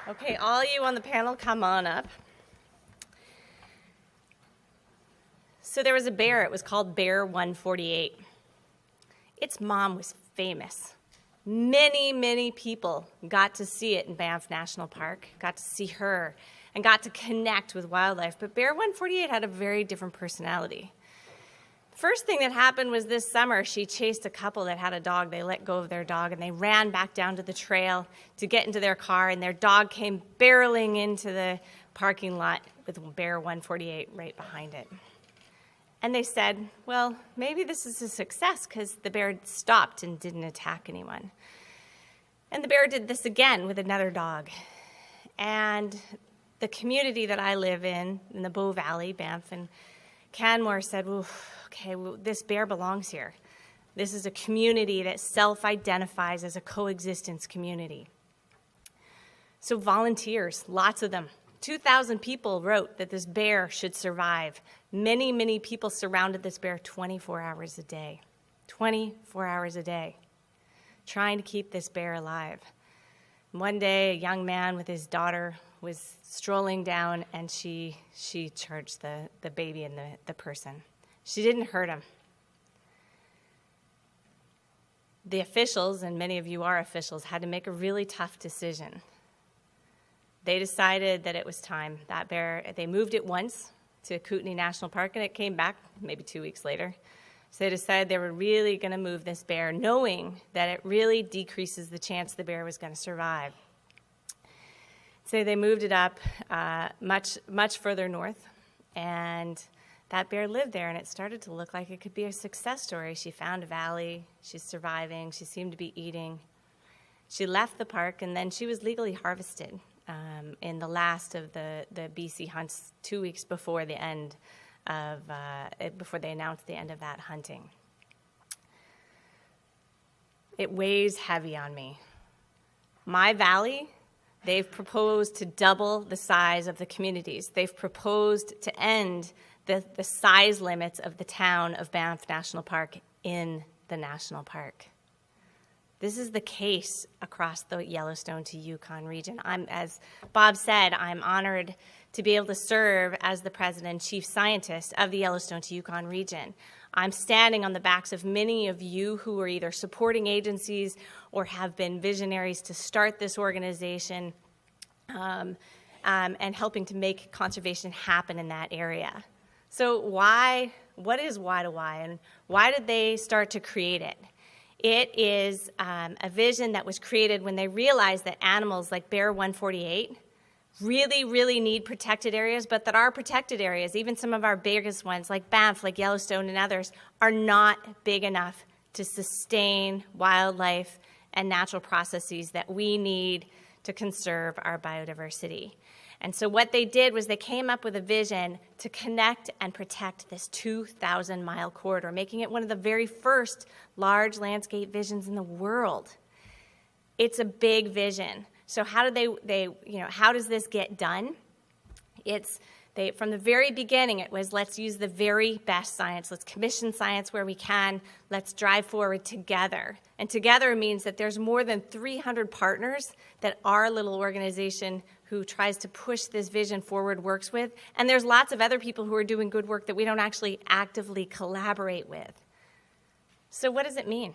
Okay, all you on the panel, come on up. So there was a bear. It was called Bear 148. Its mom was famous. Many, many people got to see it in Banff National Park, got to see her, and got to connect with wildlife. But Bear 148 had a very different personality. First thing that happened was this summer, she chased a couple that had a dog. They let go of their dog, and they ran back down to the trail to get into their car, and their dog came barreling into the parking lot with Bear 148 right behind it. And they said, well, maybe this is a success because the bear stopped and didn't attack anyone. And the bear did this again with another dog. And the community that I live in the Bow Valley, Banff and Canmore, said, well, okay, well, this bear belongs here. This is a community that self-identifies as a coexistence community. So volunteers, lots of them, 2,000 people wrote that this bear should survive. Many, many people surrounded this bear 24 hours a day. 24 hours a day, trying to keep this bear alive. One day, a young man with his daughter was strolling down, and she charged the baby and the person. She didn't hurt him. The officials, and many of you are officials, had to make a really tough decision. They decided that it was time. That bear, they moved it once to Kootenay National Park, and it came back maybe 2 weeks later. So they decided they were really going to move this bear, knowing that it really decreases the chance the bear was going to survive. So they moved it up much further north, and that bear lived there, and it started to look like it could be a success story. She found a valley. She's surviving. She seemed to be eating. She left the park, and then she was legally harvested in the last of the BC hunts 2 weeks before the end of, before they announced the end of that hunting. It weighs heavy on me. My valley, they've proposed to double the size of the communities. They've proposed to end the size limits of the town of Banff National Park in the national park. This is the case across the Yellowstone to Yukon region. As Bob said, I'm honored to be able to serve as the president and chief scientist of the Yellowstone to Yukon region. I'm standing on the backs of many of you who are either supporting agencies or have been visionaries to start this organization and helping to make conservation happen in that area. So what is Y2Y, and why did they start to create it? It is a vision that was created when they realized that animals like Bear 148 really, really need protected areas, but that our protected areas, even some of our biggest ones like Banff, like Yellowstone and others, are not big enough to sustain wildlife and natural processes that we need to conserve our biodiversity. And so what they did was they came up with a vision to connect and protect this 2,000-mile corridor, making it one of the very first large landscape visions in the world. It's a big vision. So how do how does this get done? From the very beginning, it was, let's use the very best science. Let's commission science where we can. Let's drive forward together. And together means that there's more than 300 partners that our little organization who tries to push this vision forward works with. And there's lots of other people who are doing good work that we don't actually actively collaborate with. So what does it mean?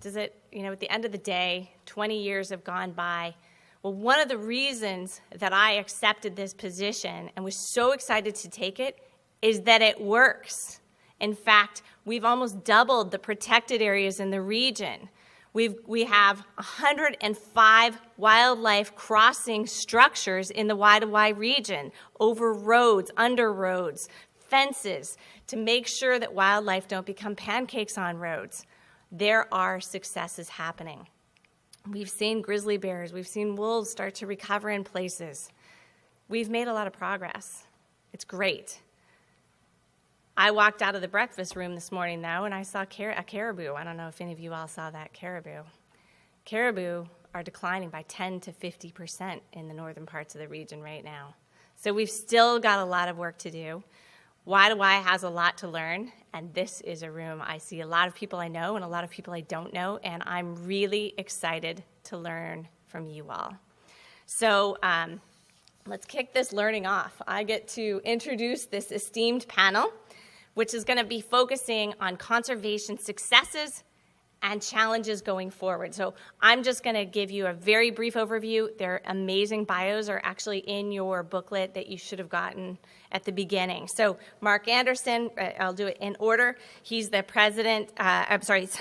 Does it, at the end of the day, 20 years have gone by. Well, one of the reasons that I accepted this position and was so excited to take it is that it works. In fact, we've almost doubled the protected areas in the region. We have 105 wildlife crossing structures in the Y2Y region, over roads, under roads, fences, to make sure that wildlife don't become pancakes on roads. There are successes happening. We've seen grizzly bears. We've seen wolves start to recover in places. We've made a lot of progress. It's great. I walked out of the breakfast room this morning, though, and I saw a caribou. I don't know if any of you all saw that caribou. Caribou are declining by 10 to 50% in the northern parts of the region right now. So we've still got a lot of work to do. Y2Y has a lot to learn, and this is a room I see a lot of people I know and a lot of people I don't know, and I'm really excited to learn from you all. So let's kick this learning off. I get to introduce this esteemed panel, which is going to be focusing on conservation successes and challenges going forward. So I'm just going to give you a very brief overview. Their amazing bios are actually in your booklet that you should have gotten at the beginning. So Mark Anderson, I'll do it in order. He's the president, president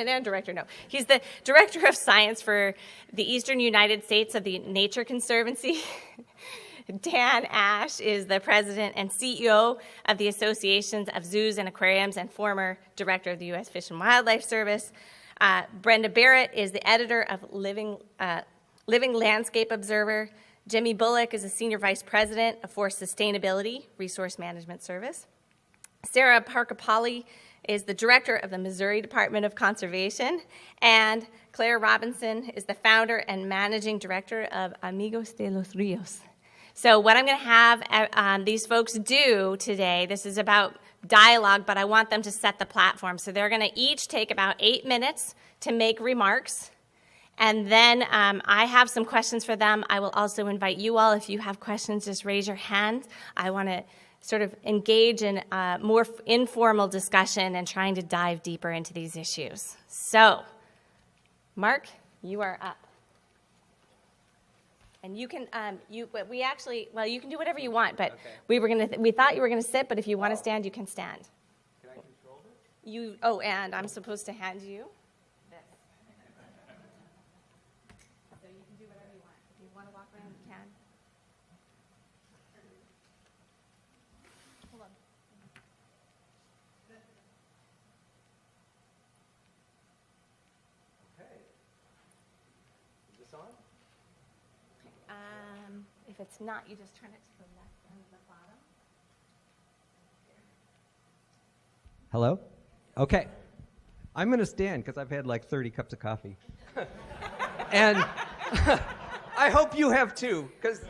and director, no. He's the director of science for the Eastern United States of the Nature Conservancy. Dan Ashe is the president and CEO of the Associations of Zoos and Aquariums and former director of the U.S. Fish and Wildlife Service. Brenda Barrett is the editor of Living Landscape Observer. Jimmy Bullock is a senior vice president for Sustainability Resource Management Service. Sara Parker-Pauley is the director of the Missouri Department of Conservation. And Claire Robinson is the founder and managing director of Amigos de los Rios. So what I'm going to have these folks do today, this is about dialogue, but I want them to set the platform. So they're going to each take about 8 minutes to make remarks. And then I have some questions for them. I will also invite you all, if you have questions, just raise your hand. I want to sort of engage in more informal discussion and trying to dive deeper into these issues. So, Mark, you are up. And you can, you can do whatever you want, but okay. We thought you were gonna sit, but if you want to stand, you can stand. Can I control it? And I'm supposed to hand you this. So you can do whatever you want. If you want to walk around, you can. Hold on. Okay. Is this on? If it's not, you just turn it to the left and the bottom. Hello? Okay. I'm going to stand because I've had like 30 cups of coffee. And I hope you have too, because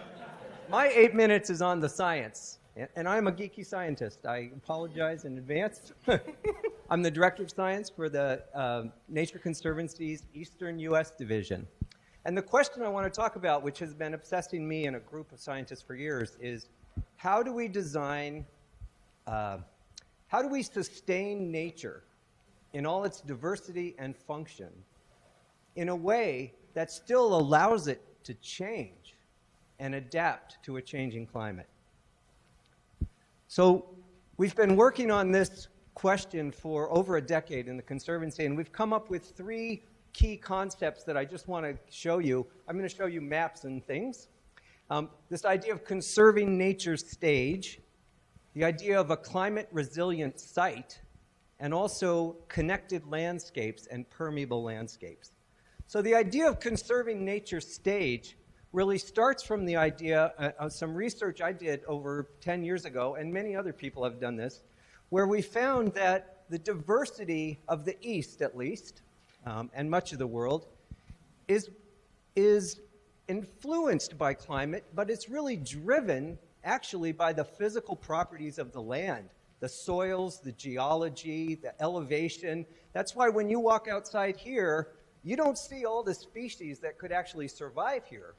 my 8 minutes is on the science. And I'm a geeky scientist. I apologize in advance. I'm the director of science for the Nature Conservancy's Eastern U.S. Division. And the question I want to talk about, which has been obsessing me and a group of scientists for years, is how do we design, how do we sustain nature in all its diversity and function in a way that still allows it to change and adapt to a changing climate? So we've been working on this question for over a decade in the Conservancy, and we've come up with 3 key concepts that I just want to show you. I'm going to show you maps and things. This idea of conserving nature's stage, the idea of a climate resilient site, and also connected landscapes and permeable landscapes. So the idea of conserving nature's stage really starts from the idea of some research I did over 10 years ago, and many other people have done this, where we found that the diversity of the East, at least, and much of the world, is influenced by climate, but it's really driven actually by the physical properties of the land, the soils, the geology, the elevation. That's why when you walk outside here, you don't see all the species that could actually survive here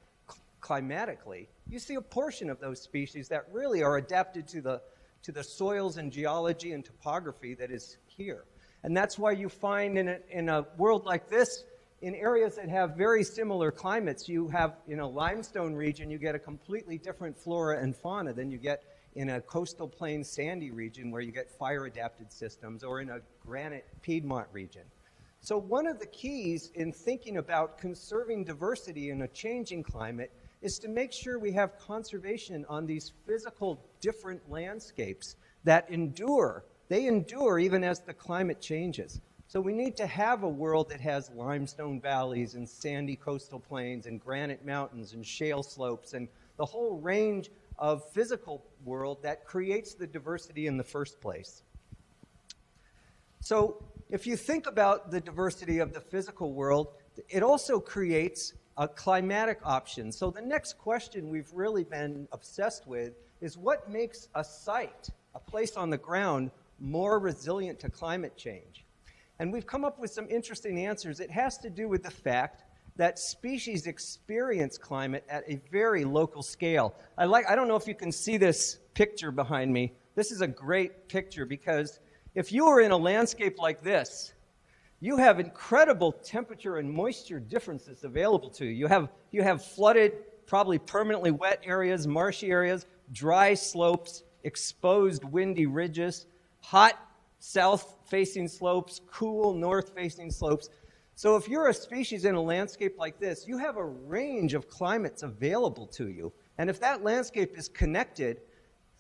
climatically. You see a portion of those species that really are adapted to the soils and geology and topography that is here. And that's why you find in a world like this, in areas that have very similar climates, you have in a limestone region, you get a completely different flora and fauna than you get in a coastal plain sandy region where you get fire-adapted systems, or in a granite Piedmont region. So one of the keys in thinking about conserving diversity in a changing climate is to make sure we have conservation on these physical different landscapes that endure. They endure even as the climate changes. So we need to have a world that has limestone valleys and sandy coastal plains and granite mountains and shale slopes and the whole range of physical world that creates the diversity in the first place. So if you think about the diversity of the physical world, it also creates a climatic option. So the next question we've really been obsessed with is what makes a site, a place on the ground, more resilient to climate change? And we've come up with some interesting answers. It has to do with the fact that species experience climate at a very local scale. I don't know if you can see this picture behind me. This is a great picture because if you were in a landscape like this, you have incredible temperature and moisture differences available to you. You have flooded, probably permanently wet areas, marshy areas, dry slopes, exposed windy ridges, hot south-facing slopes, cool north-facing slopes. So if you're a species in a landscape like this, you have a range of climates available to you. And if that landscape is connected,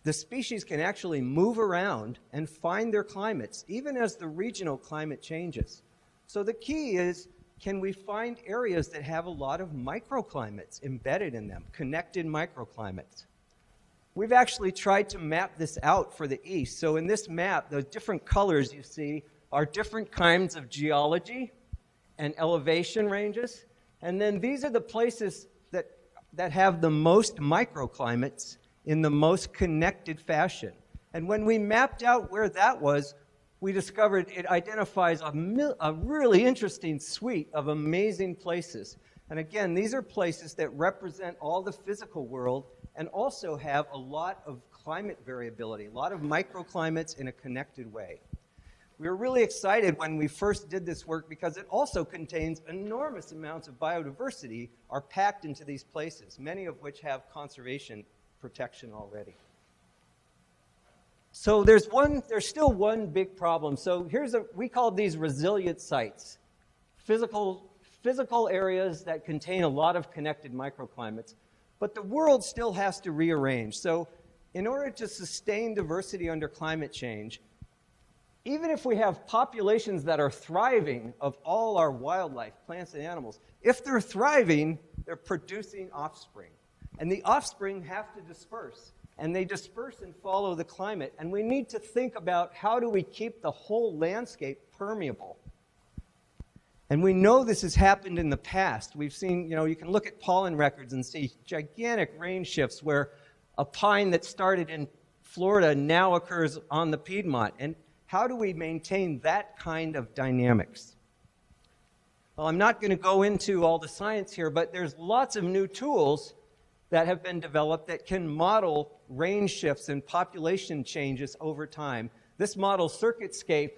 the species can actually move around and find their climates, even as the regional climate changes. So the key is, can we find areas that have a lot of microclimates embedded in them, connected microclimates? We've actually tried to map this out for the East. So in this map, the different colors you see are different kinds of geology and elevation ranges. And then these are the places that have the most microclimates in the most connected fashion. And when we mapped out where that was, we discovered it identifies a really interesting suite of amazing places. And again, these are places that represent all the physical world and also have a lot of climate variability, a lot of microclimates in a connected way. We were really excited when we first did this work because it also contains enormous amounts of biodiversity are packed into these places, many of which have conservation protection already. So there's still one big problem. So we call these resilient sites, physical areas that contain a lot of connected microclimates. But the world still has to rearrange. So in order to sustain diversity under climate change, even if we have populations that are thriving of all our wildlife, plants and animals, if they're thriving, they're producing offspring. And the offspring have to disperse. And they disperse and follow the climate. And we need to think about how do we keep the whole landscape permeable. And we know this has happened in the past. We've seen, you can look at pollen records and see gigantic rain shifts where a pine that started in Florida now occurs on the Piedmont. And how do we maintain that kind of dynamics? Well, I'm not going to go into all the science here, but there's lots of new tools that have been developed that can model range shifts and population changes over time. This model, CircuitScape,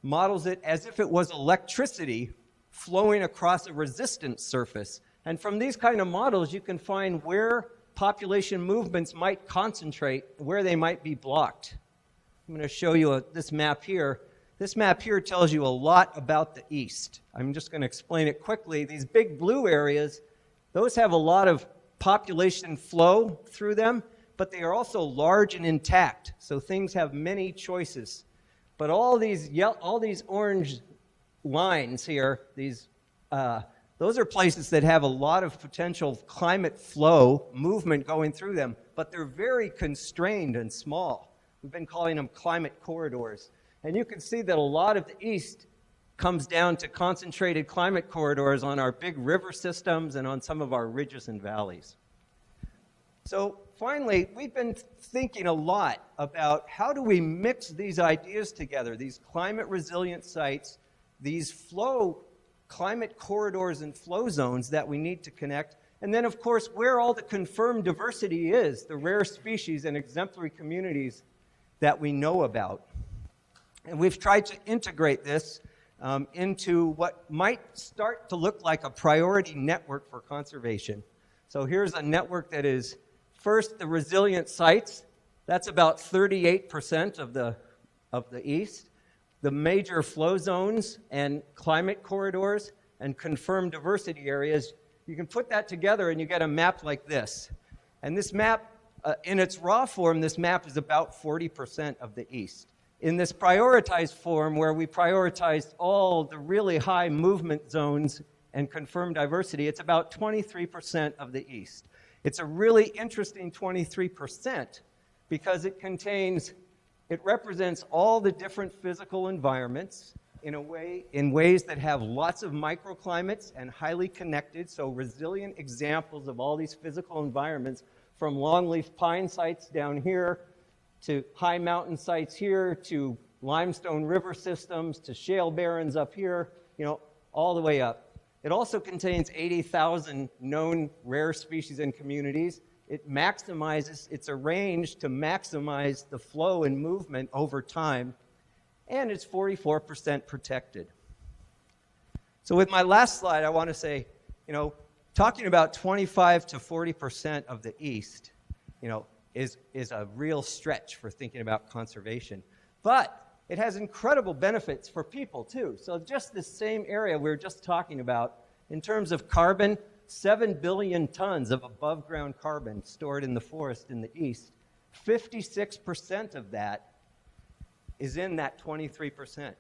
models it as if it was electricity flowing across a resistance surface. And from these kind of models, you can find where population movements might concentrate, where they might be blocked. I'm going to show you this map here. This map here tells you a lot about the East. I'm just going to explain it quickly. These big blue areas, those have a lot of population flow through them, but they are also large and intact, so things have many choices. But all these orange lines here, those are places that have a lot of potential climate flow, movement going through them, but they're very constrained and small. We've been calling them climate corridors. And you can see that a lot of the East comes down to concentrated climate corridors on our big river systems and on some of our ridges and valleys. So finally, we've been thinking a lot about how do we mix these ideas together, these climate resilient sites, these climate corridors and flow zones that we need to connect, and then of course where all the confirmed diversity is, the rare species and exemplary communities that we know about. And we've tried to integrate this into what might start to look like a priority network for conservation. So here's a network that is first the resilient sites. That's about 38% of the East. The major flow zones and climate corridors and confirmed diversity areas, you can put that together and you get a map like this. And this map, in its raw form, this map is about 40% of the East. In this prioritized form, where we prioritized all the really high movement zones and confirmed diversity, it's about 23% of the East. It's a really interesting 23% because it represents all the different physical environments in ways that have lots of microclimates and highly connected, so resilient examples of all these physical environments, from longleaf pine sites down here to high mountain sites here to limestone river systems to shale barrens up here, all the way up. It also contains 80,000 known rare species and communities. It's arranged to maximize the flow and movement over time, and it's 44% protected. So with my last slide, I want to say, talking about 25 to 40% of the East, is a real stretch for thinking about conservation. But it has incredible benefits for people, too. So just this same area we were just talking about, in terms of carbon, 7 billion tons of above-ground carbon stored in the forest in the East. 56% of that is in that 23%.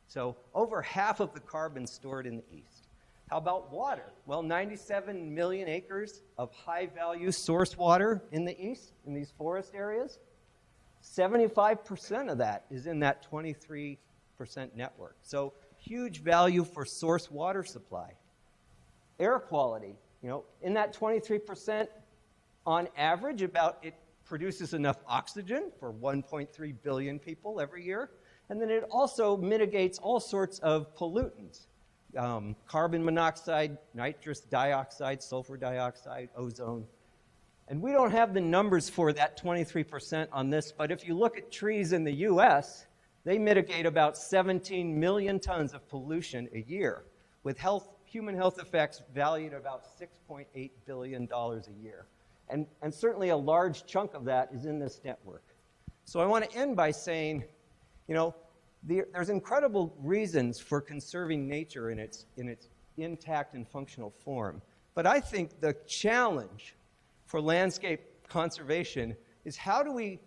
So over half of the carbon stored in the East. How about water? Well, 97 million acres of high-value source water in the East, in these forest areas. 75% of that is in that 23% network. So huge value for source water supply. Air quality, in that 23%, on average, it produces enough oxygen for 1.3 billion people every year. And then it also mitigates all sorts of pollutants. Carbon monoxide, nitrous dioxide, sulfur dioxide, ozone. And we don't have the numbers for that 23% on this, but if you look at trees in the US, they mitigate about 17 million tons of pollution a year, with human health effects valued at about $6.8 billion a year. And certainly a large chunk of that is in this network. So I want to end by saying, there's incredible reasons for conserving nature in its intact and functional form. But I think the challenge for landscape conservation is how do we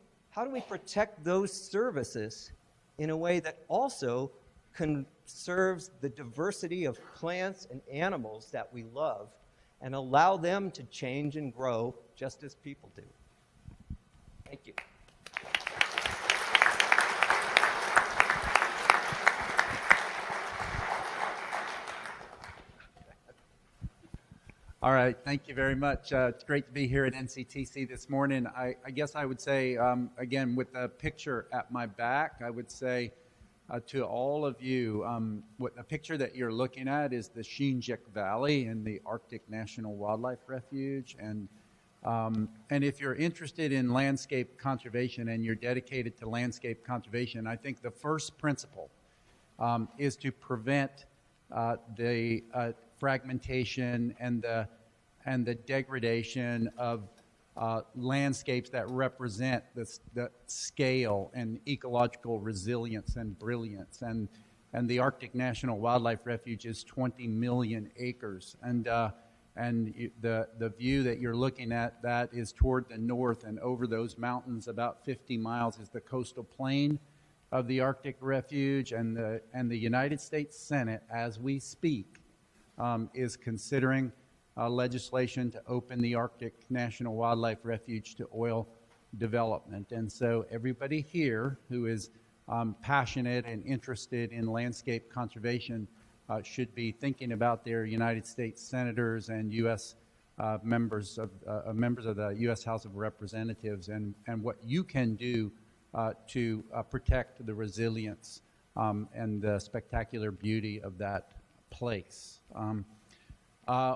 protect those services in a way that also conserves the diversity of plants and animals that we love and allow them to change and grow just as people do. Thank you. All right, thank you very much. It's great to be here at NCTC this morning. I guess I would say, again, with the picture at my back, I would say to all of you, what the picture that you're looking at is the Shinjik Valley in the Arctic National Wildlife Refuge. And if you're interested in landscape conservation and you're dedicated to landscape conservation, I think the first principle is to prevent the fragmentation and the degradation of landscapes that represent the scale and ecological resilience and brilliance. And the Arctic National Wildlife Refuge is 20 million acres. And the view that you're looking at, that is toward the north, and over those mountains about 50 miles is the coastal plain of the Arctic Refuge. And the United States Senate, as we speak, is considering legislation to open the Arctic National Wildlife Refuge to oil development. And so everybody here who is passionate and interested in landscape conservation should be thinking about their United States senators and U.S. members of the U.S. House of Representatives and what you can do to protect the resilience and the spectacular beauty of that place.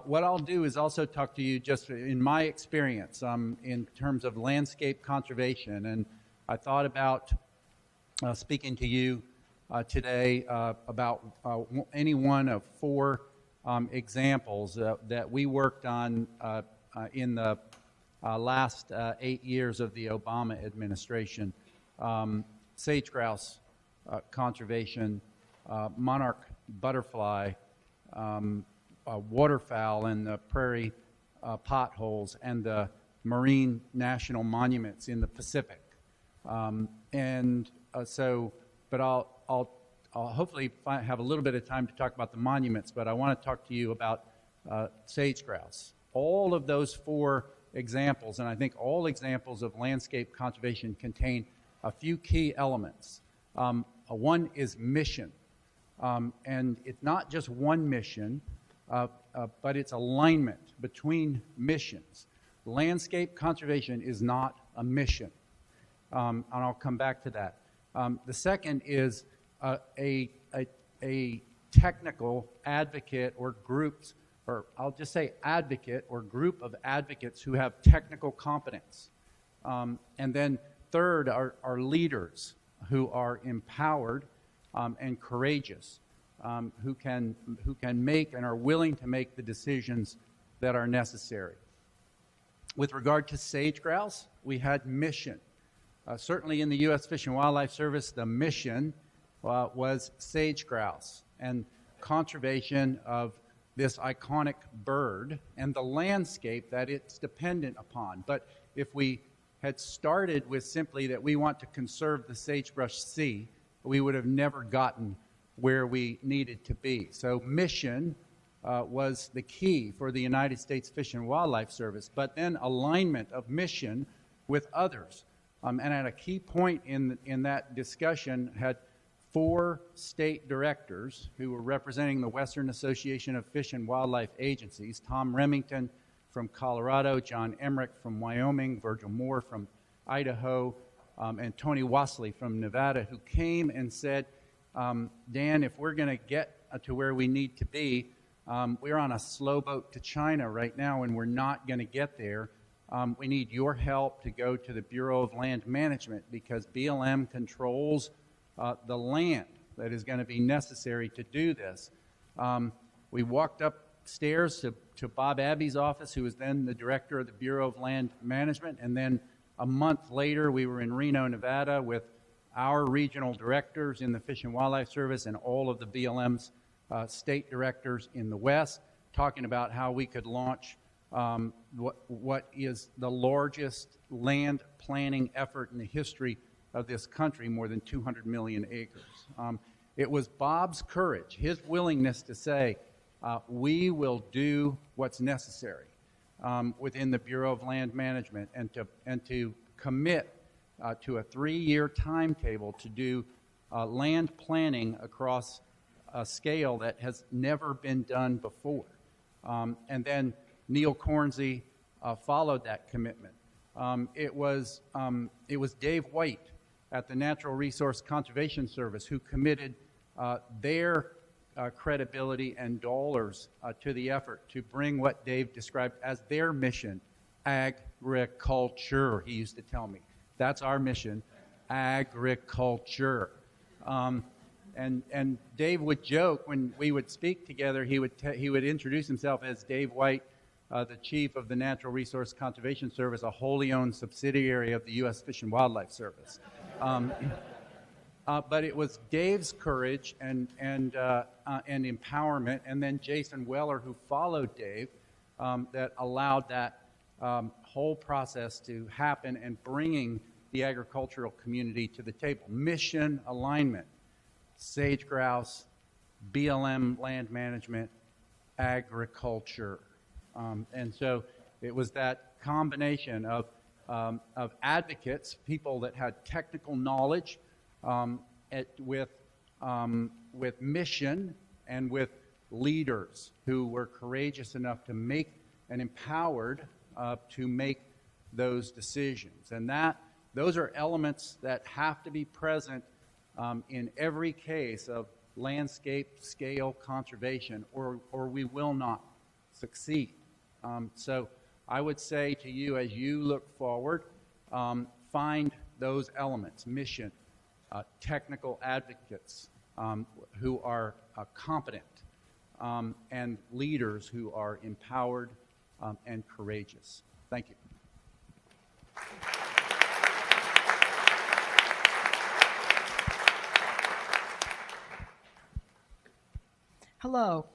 What I'll do is also talk to you just in my experience in terms of landscape conservation. And I thought about speaking to you today about any one of four examples that we worked on in the last 8 years of the Obama administration. Sage grouse conservation, monarch butterfly, waterfowl and the prairie potholes, and the marine national monuments in the Pacific. But I'll hopefully have a little bit of time to talk about the monuments, but I want to talk to you about sage grouse. All of those four examples, and I think all examples of landscape conservation, contain a few key elements. One is mission, and it's not just one mission, but it's alignment between missions. Landscape conservation is not a mission, and I'll come back to that. The second is a technical advocate or groups or I'll just say advocate or group of advocates who have technical competence. And then third are leaders who are empowered and courageous, who can make and are willing to make the decisions that are necessary. With regard to sage grouse, we had mission. Certainly in the U.S. Fish and Wildlife Service, the mission was sage grouse and conservation of this iconic bird and the landscape that it's dependent upon. But if we had started with simply that we want to conserve the sagebrush sea, we would have never gotten where we needed to be. So mission was the key for the United States Fish and Wildlife Service, but then alignment of mission with others. And at a key point in that discussion had 4 state directors who were representing the Western Association of Fish and Wildlife Agencies, Tom Remington from Colorado, John Emmerich from Wyoming, Virgil Moore from Idaho, and Tony Wasley from Nevada, who came and said, Dan, if we're going to get to where we need to be, we're on a slow boat to China right now and we're not going to get there. We need your help to go to the Bureau of Land Management because BLM controls the land that is going to be necessary to do this. We walked upstairs to Bob Abbey's office, who was then the director of the Bureau of Land Management, and then a month later we were in Reno, Nevada with our regional directors in the Fish and Wildlife Service and all of the BLM's state directors in the West, talking about how we could launch what is the largest land planning effort in the history of this country, more than 200 million acres. It was Bob's courage, his willingness to say, we will do what's necessary within the Bureau of Land Management and to commit to a 3-year timetable to do land planning across a scale that has never been done before. And then Neil Cornsey followed that commitment. It was Dave White at the Natural Resource Conservation Service who committed their credibility and dollars to the effort to bring what Dave described as their mission, agriculture, he used to tell me. That's our mission, agriculture. And Dave would joke when we would speak together, he would introduce himself as Dave White, the chief of the Natural Resource Conservation Service, a wholly owned subsidiary of the U.S. Fish and Wildlife Service. But it was Dave's courage and empowerment, and then Jason Weller, who followed Dave, that allowed that whole process to happen and bringing the agricultural community to the table. Mission alignment, sage grouse, BLM land management, agriculture. And so it was that combination of advocates, people that had technical knowledge, with mission and with leaders who were courageous enough to make and empowered to make those decisions. And those are elements that have to be present in every case of landscape scale conservation, or we will not succeed. So I would say to you, as you look forward, find those elements: mission, technical advocates who are competent, and leaders who are empowered and courageous. Thank you. Hello.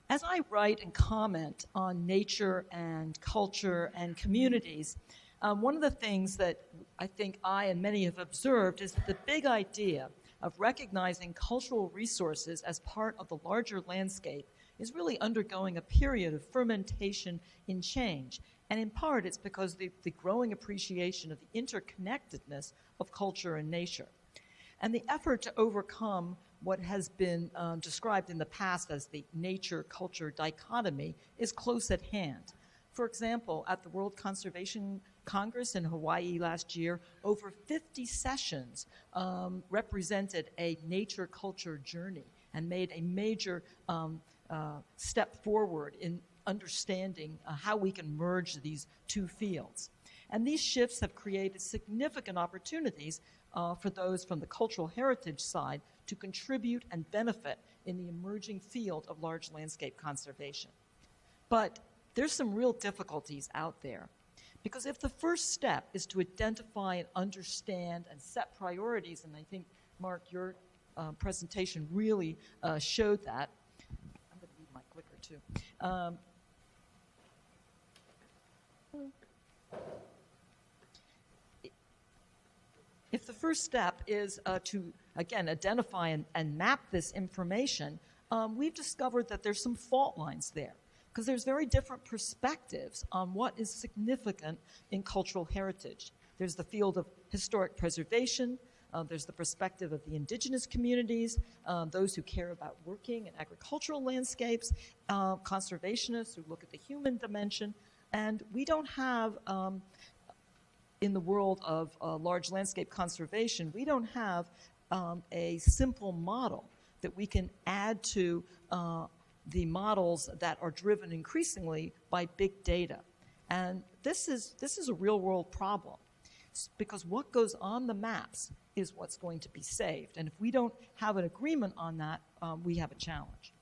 As I write and comment on nature and culture and communities, one of the things that I think I and many have observed is that the big idea of recognizing cultural resources as part of the larger landscape is really undergoing a period of fermentation in change. And in part, it's because of the growing appreciation of the interconnectedness of culture and nature. And the effort to overcome what has been described in the past as the nature-culture dichotomy is close at hand. For example, at the World Conservation Congress in Hawaii last year, over 50 sessions represented a nature-culture journey and made a major step forward in understanding how we can merge these two fields. And these shifts have created significant opportunities for those from the cultural heritage side to contribute and benefit in the emerging field of large landscape conservation. But there's some real difficulties out there, because if the first step is to identify and understand and set priorities, and I think, Mark, your presentation really showed that. I'm going to need my clicker too. If the first step is to, again, identify and map this information, we've discovered that there's some fault lines there, because there's very different perspectives on what is significant in cultural heritage. There's the field of historic preservation, there's the perspective of the indigenous communities, those who care about working in agricultural landscapes, conservationists who look at the human dimension, and we don't have in the world of large landscape conservation, we don't have a simple model that we can add to the models that are driven increasingly by big data. And this is a real world problem, because what goes on the maps is what's going to be saved. And if we don't have an agreement on that, we have a challenge.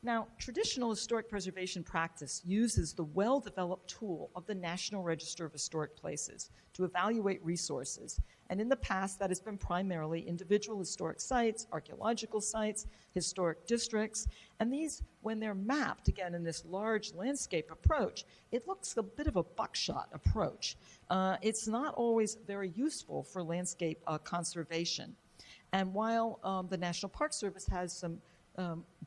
Now, traditional historic preservation practice uses the well-developed tool of the National Register of Historic Places to evaluate resources. And in the past, that has been primarily individual historic sites, archaeological sites, historic districts. And these, when they're mapped, again, in this large landscape approach, it looks a bit of a buckshot approach. It's not always very useful for landscape conservation. And while the National Park Service has some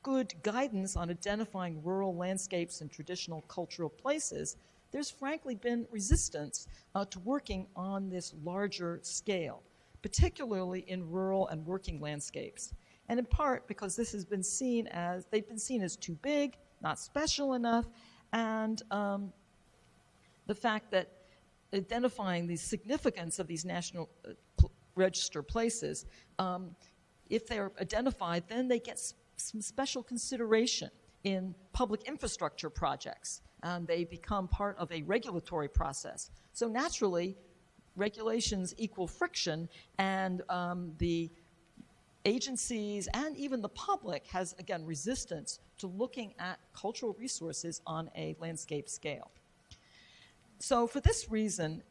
good guidance on identifying rural landscapes and traditional cultural places, there's frankly been resistance to working on this larger scale, particularly in rural and working landscapes. And in part because this has been seen as, they've been seen as too big, not special enough, and the fact that identifying the significance of these National Register places, if they're identified, then they get some special consideration in public infrastructure projects, and they become part of a regulatory process. So naturally, regulations equal friction, and the agencies and even the public has, again, resistance to looking at cultural resources on a landscape scale. So for this reason,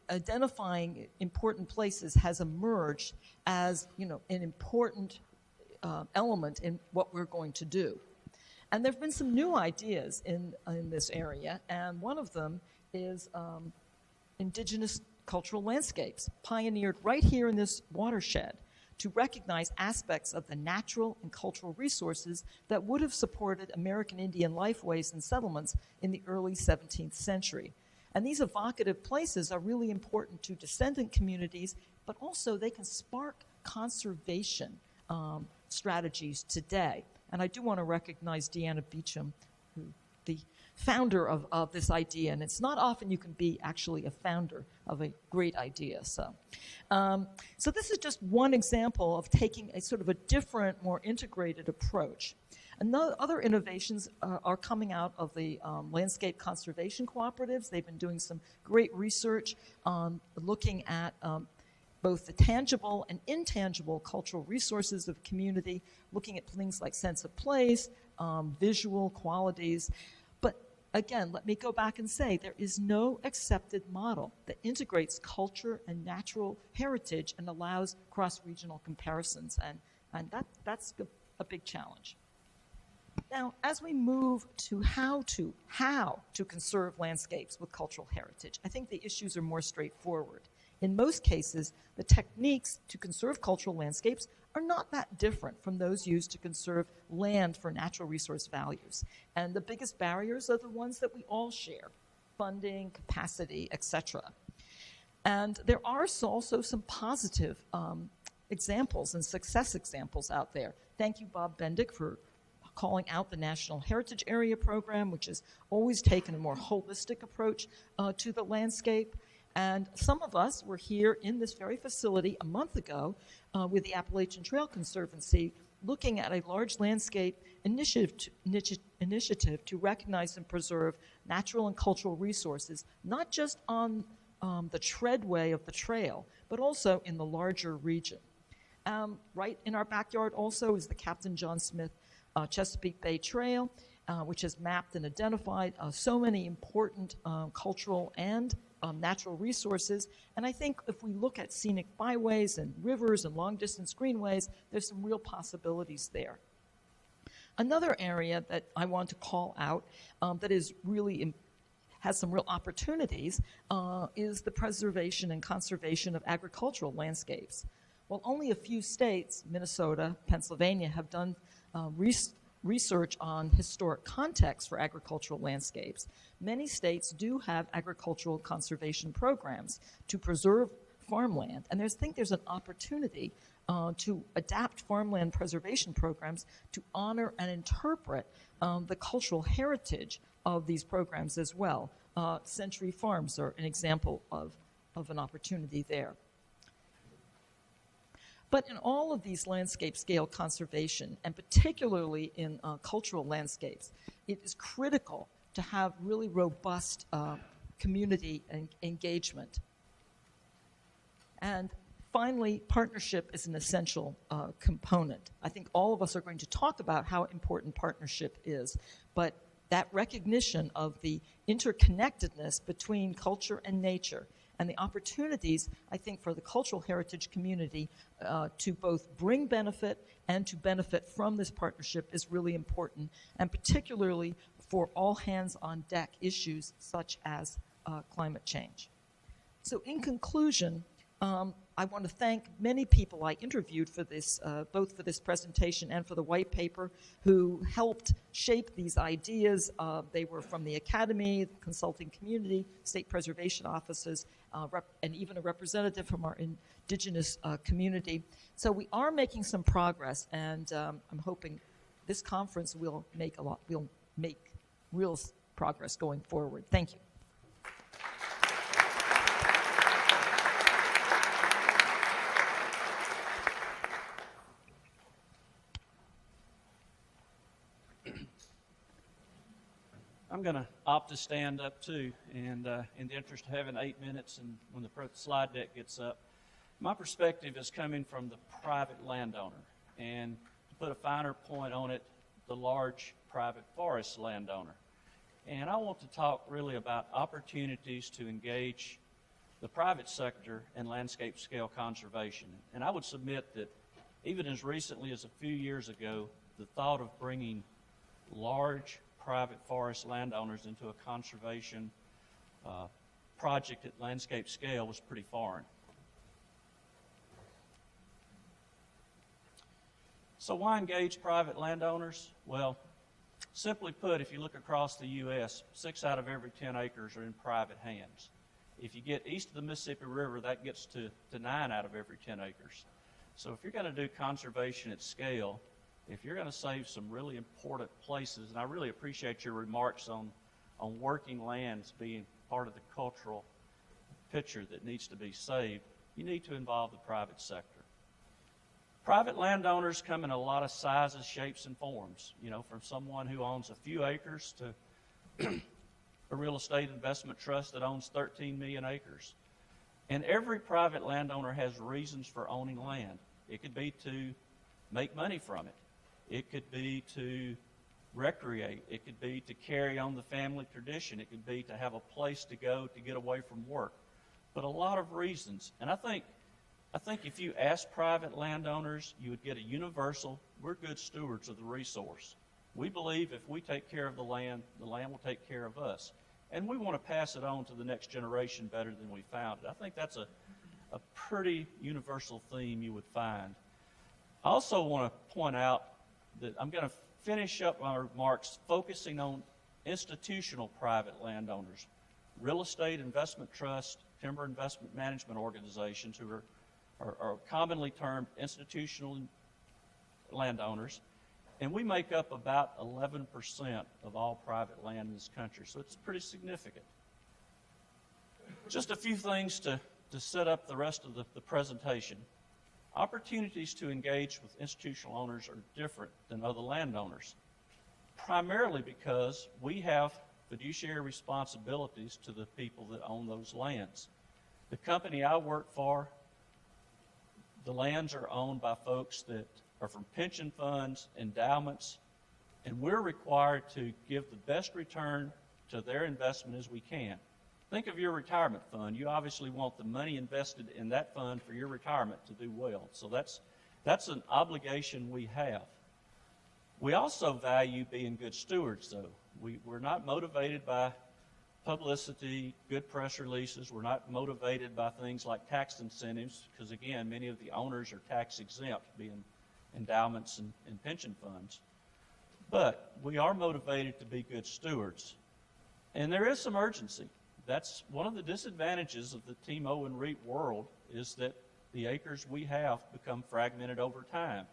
identifying important places has emerged as, an important element in what we're going to do. And there have been some new ideas in this area, and one of them is indigenous cultural landscapes, pioneered right here in this watershed to recognize aspects of the natural and cultural resources that would have supported American Indian lifeways and settlements in the early 17th century. And these evocative places are really important to descendant communities, but also they can spark conservation strategies today. And I do want to recognize Deanna Beecham, who the founder of this idea, and it's not often you can be actually a founder of a great idea. So this is just one example of taking a sort of a different, more integrated approach. Other innovations are coming out of the landscape conservation cooperatives. They've been doing some great research on looking at both the tangible and intangible cultural resources of a community, looking at things like sense of place, visual qualities. But again, let me go back and say there is no accepted model that integrates culture and natural heritage and allows cross-regional comparisons, and that's a big challenge. Now, as we move to how to conserve landscapes with cultural heritage, I think the issues are more straightforward. In most cases, the techniques to conserve cultural landscapes are not that different from those used to conserve land for natural resource values. And the biggest barriers are the ones that we all share: funding, capacity, etc. And there are also some positive examples and success examples out there. Thank you, Bob Bendick, for calling out the National Heritage Area Program, which has always taken a more holistic approach to the landscape. And some of us were here in this very facility a month ago with the Appalachian Trail Conservancy looking at a large landscape initiative to recognize and preserve natural and cultural resources, not just on the treadway of the trail, but also in the larger region. Right in our backyard also is the Captain John Smith Chesapeake Bay Trail, which has mapped and identified so many important cultural and natural resources. And I think if we look at scenic byways and rivers and long-distance greenways, there's some real possibilities there. Another area that I want to call out that is really has some real opportunities is the preservation and conservation of agricultural landscapes. While only a few states, Minnesota, Pennsylvania, have done research on historic context for agricultural landscapes, many states do have agricultural conservation programs to preserve farmland. And I think there's an opportunity to adapt farmland preservation programs to honor and interpret the cultural heritage of these programs as well. Century Farms are an example of an opportunity there. But in all of these landscape scale conservation, and particularly in cultural landscapes, it is critical to have really robust community engagement. And finally, partnership is an essential component. I think all of us are going to talk about how important partnership is, but that recognition of the interconnectedness between culture and nature and the opportunities, I think, for the cultural heritage community to both bring benefit and to benefit from this partnership is really important, and particularly for all hands on deck issues such as climate change. So in conclusion, I want to thank many people I interviewed for this, both for this presentation and for the white paper, who helped shape these ideas. They were from the academy, the consulting community, state preservation offices, and even a representative from our indigenous community. So we are making some progress, and I'm hoping this conference will make real progress going forward. Thank you. I'm going to opt to stand up too, and in the interest of having 8 minutes and when the slide deck gets up, my perspective is coming from the private landowner, and to put a finer point on it, the large private forest landowner. And I want to talk really about opportunities to engage the private sector in landscape scale conservation. And I would submit that even as recently as a few years ago, the thought of bringing large private forest landowners into a conservation project at landscape scale was pretty foreign. So why engage private landowners? Well, simply put, if you look across the U.S., 6 out of every 10 acres are in private hands. If you get east of the Mississippi River, that gets to 9 out of every 10 acres. So if you're going to do conservation at scale, if you're going to save some really important places, and I really appreciate your remarks on working lands being part of the cultural picture that needs to be saved, you need to involve the private sector. Private landowners come in a lot of sizes, shapes, and forms, you know, from someone who owns a few acres to a real estate investment trust that owns 13 million acres. And every private landowner has reasons for owning land. It could be to make money from it. It could be to recreate. It could be to carry on the family tradition. It could be to have a place to go to get away from work. But a lot of reasons. And I think if you ask private landowners, you would get a universal, we're good stewards of the resource. We believe if we take care of the land will take care of us. And we want to pass it on to the next generation better than we found it. I think that's a pretty universal theme you would find. I also want to point out that I'm going to finish up my remarks focusing on institutional private landowners, real estate investment trusts, timber investment management organizations who are commonly termed institutional landowners, and we make up about 11% of all private land in this country, so it's pretty significant. Just a few things to set up the rest of the presentation. Opportunities to engage with institutional owners are different than other landowners, primarily because we have fiduciary responsibilities to the people that own those lands. The company I work for, the lands are owned by folks that are from pension funds, endowments, and we're required to give the best return to their investment as we can. Think of your retirement fund. You obviously want the money invested in that fund for your retirement to do well. So that's an obligation we have. We also value being good stewards, though. We're not motivated by publicity, good press releases. We're not motivated by things like tax incentives, because again, many of the owners are tax exempt, being endowments and pension funds. But we are motivated to be good stewards. And there is some urgency. That's one of the disadvantages of the TMO and REIT world, is that the acres we have become fragmented over time.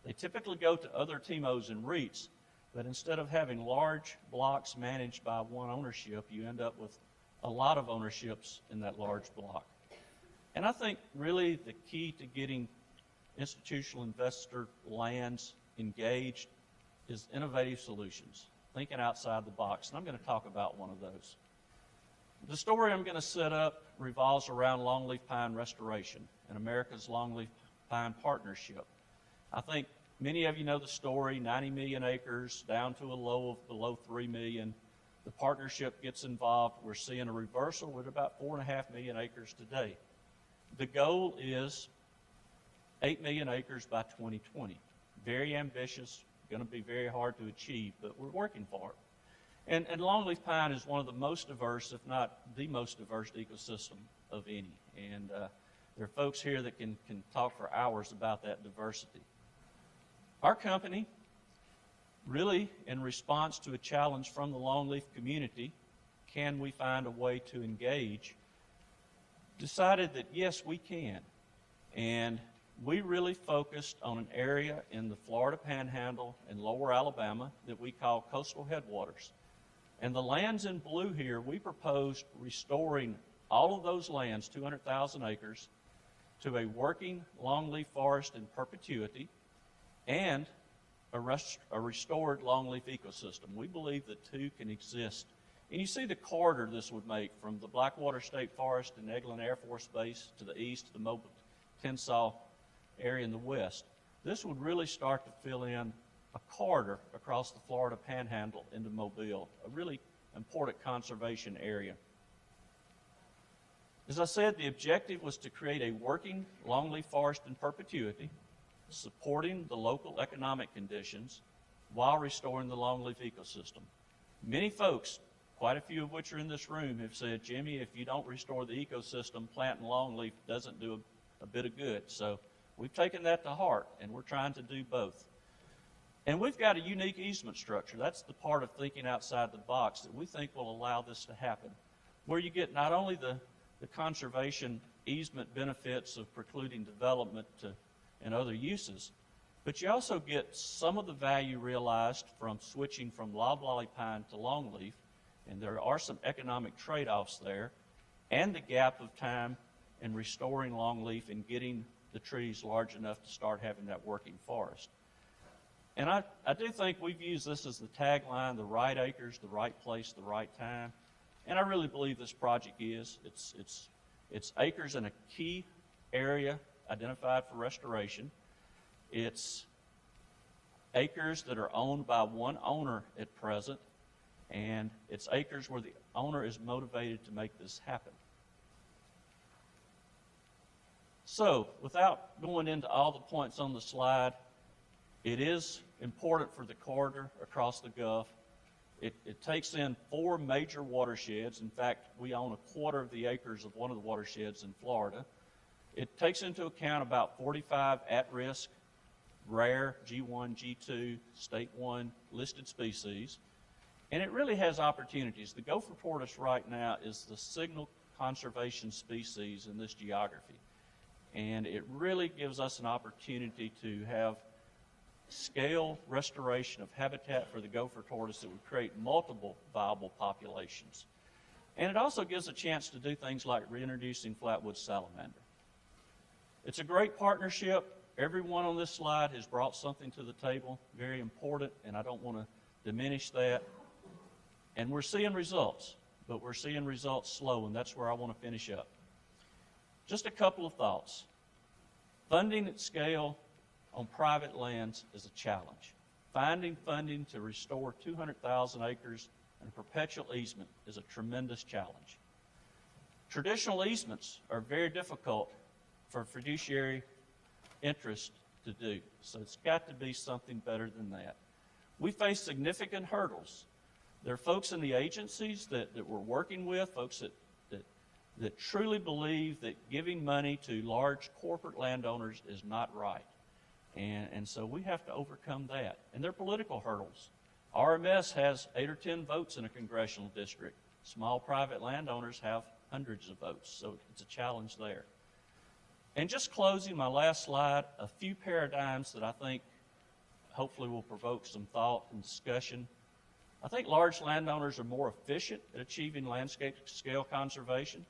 They typically go to other TMOs and REITs, but instead of having large blocks managed by one ownership, you end up with a lot of ownerships in that large block. And I think really the key to getting institutional investor lands engaged is innovative solutions, thinking outside the box. And I'm going to talk about one of those. The story I'm going to set up revolves around longleaf pine restoration and America's Longleaf Pine Partnership. I think many of you know the story, 90 million acres down to a low of below 3 million. The partnership gets involved. We're seeing a reversal with about 4.5 million acres today. The goal is 8 million acres by 2020. Very ambitious, going to be very hard to achieve, but we're working for it. And longleaf pine is one of the most diverse, if not the most diverse ecosystem of any. And there are folks here that can talk for hours about that diversity. Our company, really in response to a challenge from the longleaf community, can we find a way to engage, decided that yes, we can. And we really focused on an area in the Florida Panhandle and lower Alabama that we call coastal headwaters. And the lands in blue here, we proposed restoring all of those lands, 200,000 acres, to a working longleaf forest in perpetuity and a restored longleaf ecosystem. We believe the two can exist. And you see the corridor this would make from the Blackwater State Forest and Eglin Air Force Base to the east, to the Mobile Tensas area in the west. This would really start to fill in a corridor across the Florida Panhandle into Mobile, a really important conservation area. As I said, the objective was to create a working longleaf forest in perpetuity, supporting the local economic conditions while restoring the longleaf ecosystem. Many folks, quite a few of which are in this room, have said, Jimmy, if you don't restore the ecosystem, planting longleaf doesn't do a bit of good. So we've taken that to heart, and we're trying to do both. And we've got a unique easement structure. That's the part of thinking outside the box that we think will allow this to happen, where you get not only the conservation easement benefits of precluding development and other uses, but you also get some of the value realized from switching from loblolly pine to longleaf, and there are some economic trade-offs there, and the gap of time in restoring longleaf and getting the trees large enough to start having that working forest. And I do think we've used this as the tagline, the right acres, the right place, the right time. And I really believe this project is. It's acres in a key area identified for restoration. It's acres that are owned by one owner at present. And it's acres where the owner is motivated to make this happen. So, without going into all the points on the slide, it is important for the corridor across the Gulf. It takes in 4 major watersheds. In fact, we own a quarter of the acres of one of the watersheds in Florida. It takes into account about 45 at-risk, rare, G1, G2, State 1 listed species. And it really has opportunities. The gopher tortoise right now is the signal conservation species in this geography. And it really gives us an opportunity to have scale restoration of habitat for the gopher tortoise that would create multiple viable populations. And it also gives a chance to do things like reintroducing flatwood salamander. It's a great partnership. Everyone on this slide has brought something to the table, very important, and I don't want to diminish that. And we're seeing results, but we're seeing results slow, and that's where I want to finish up. Just a couple of thoughts. Funding at scale on private lands is a challenge. Finding funding to restore 200,000 acres and perpetual easement is a tremendous challenge. Traditional easements are very difficult for fiduciary interest to do, so it's got to be something better than that. We face significant hurdles. There are folks in the agencies that we're working with, folks that truly believe that giving money to large corporate landowners is not right. And so we have to overcome that. And there are political hurdles. RMS has 8 or 10 votes in a congressional district. Small private landowners have hundreds of votes, so it's a challenge there. And just closing, my last slide, a few paradigms that I think hopefully will provoke some thought and discussion. I think large landowners are more efficient at achieving landscape scale conservation.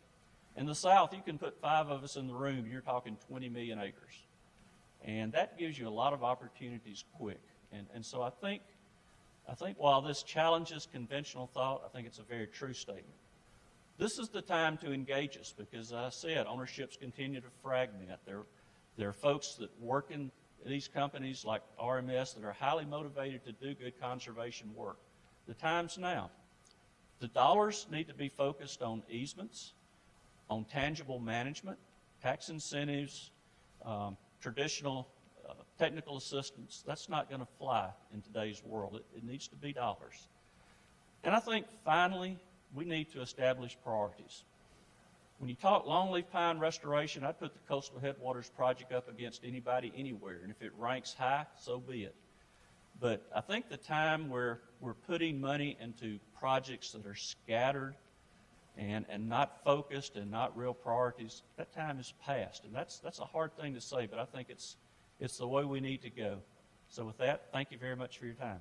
In the South, you can put 5 of us in the room, and you're talking 20 million acres. And that gives you a lot of opportunities quick. And so I think while this challenges conventional thought, I think it's a very true statement. This is the time to engage us because, as I said, ownerships continue to fragment. There are folks that work in these companies like RMS that are highly motivated to do good conservation work. The time's now. The dollars need to be focused on easements, on tangible management, tax incentives, traditional technical assistance. That's not going to fly in today's world. It needs to be dollars. And I think, finally, we need to establish priorities. When you talk longleaf pine restoration, I'd put the Coastal Headwaters Project up against anybody anywhere, and if it ranks high, so be it. But I think the time where we're putting money into projects that are scattered and not focused and not real priorities, that time is past. And that's a hard thing to say, but I think it's the way we need to go. So with that, thank you very much for your time.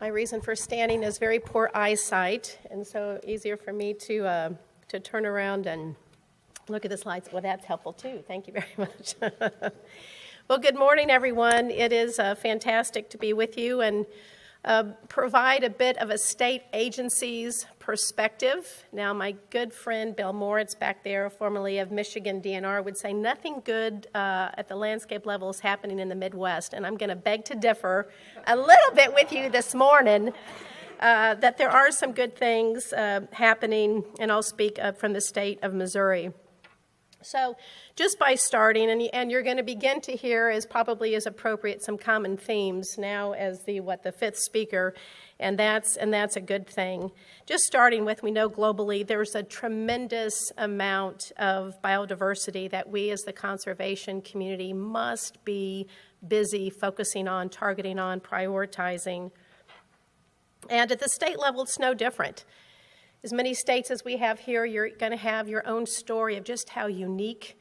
My reason for standing is very poor eyesight, and so easier for me to turn around and look at the slides. Well, that's helpful too. Thank you very much. Well, good morning, everyone. It is fantastic to be with you and provide a bit of a state agency's perspective. Now, my good friend Bill Moritz back there, formerly of Michigan DNR, would say nothing good at the landscape level is happening in the Midwest, and I'm going to beg to differ a little bit with you this morning. That there are some good things happening, and I'll speak from the state of Missouri. So just by starting, and you're going to begin to hear, as probably is appropriate, some common themes now as the fifth speaker, and that's a good thing. Just starting with, we know globally there's a tremendous amount of biodiversity that we as the conservation community must be busy focusing on, targeting on, prioritizing. And at the state level, it's no different. As many states as we have here, you're going to have your own story of just how unique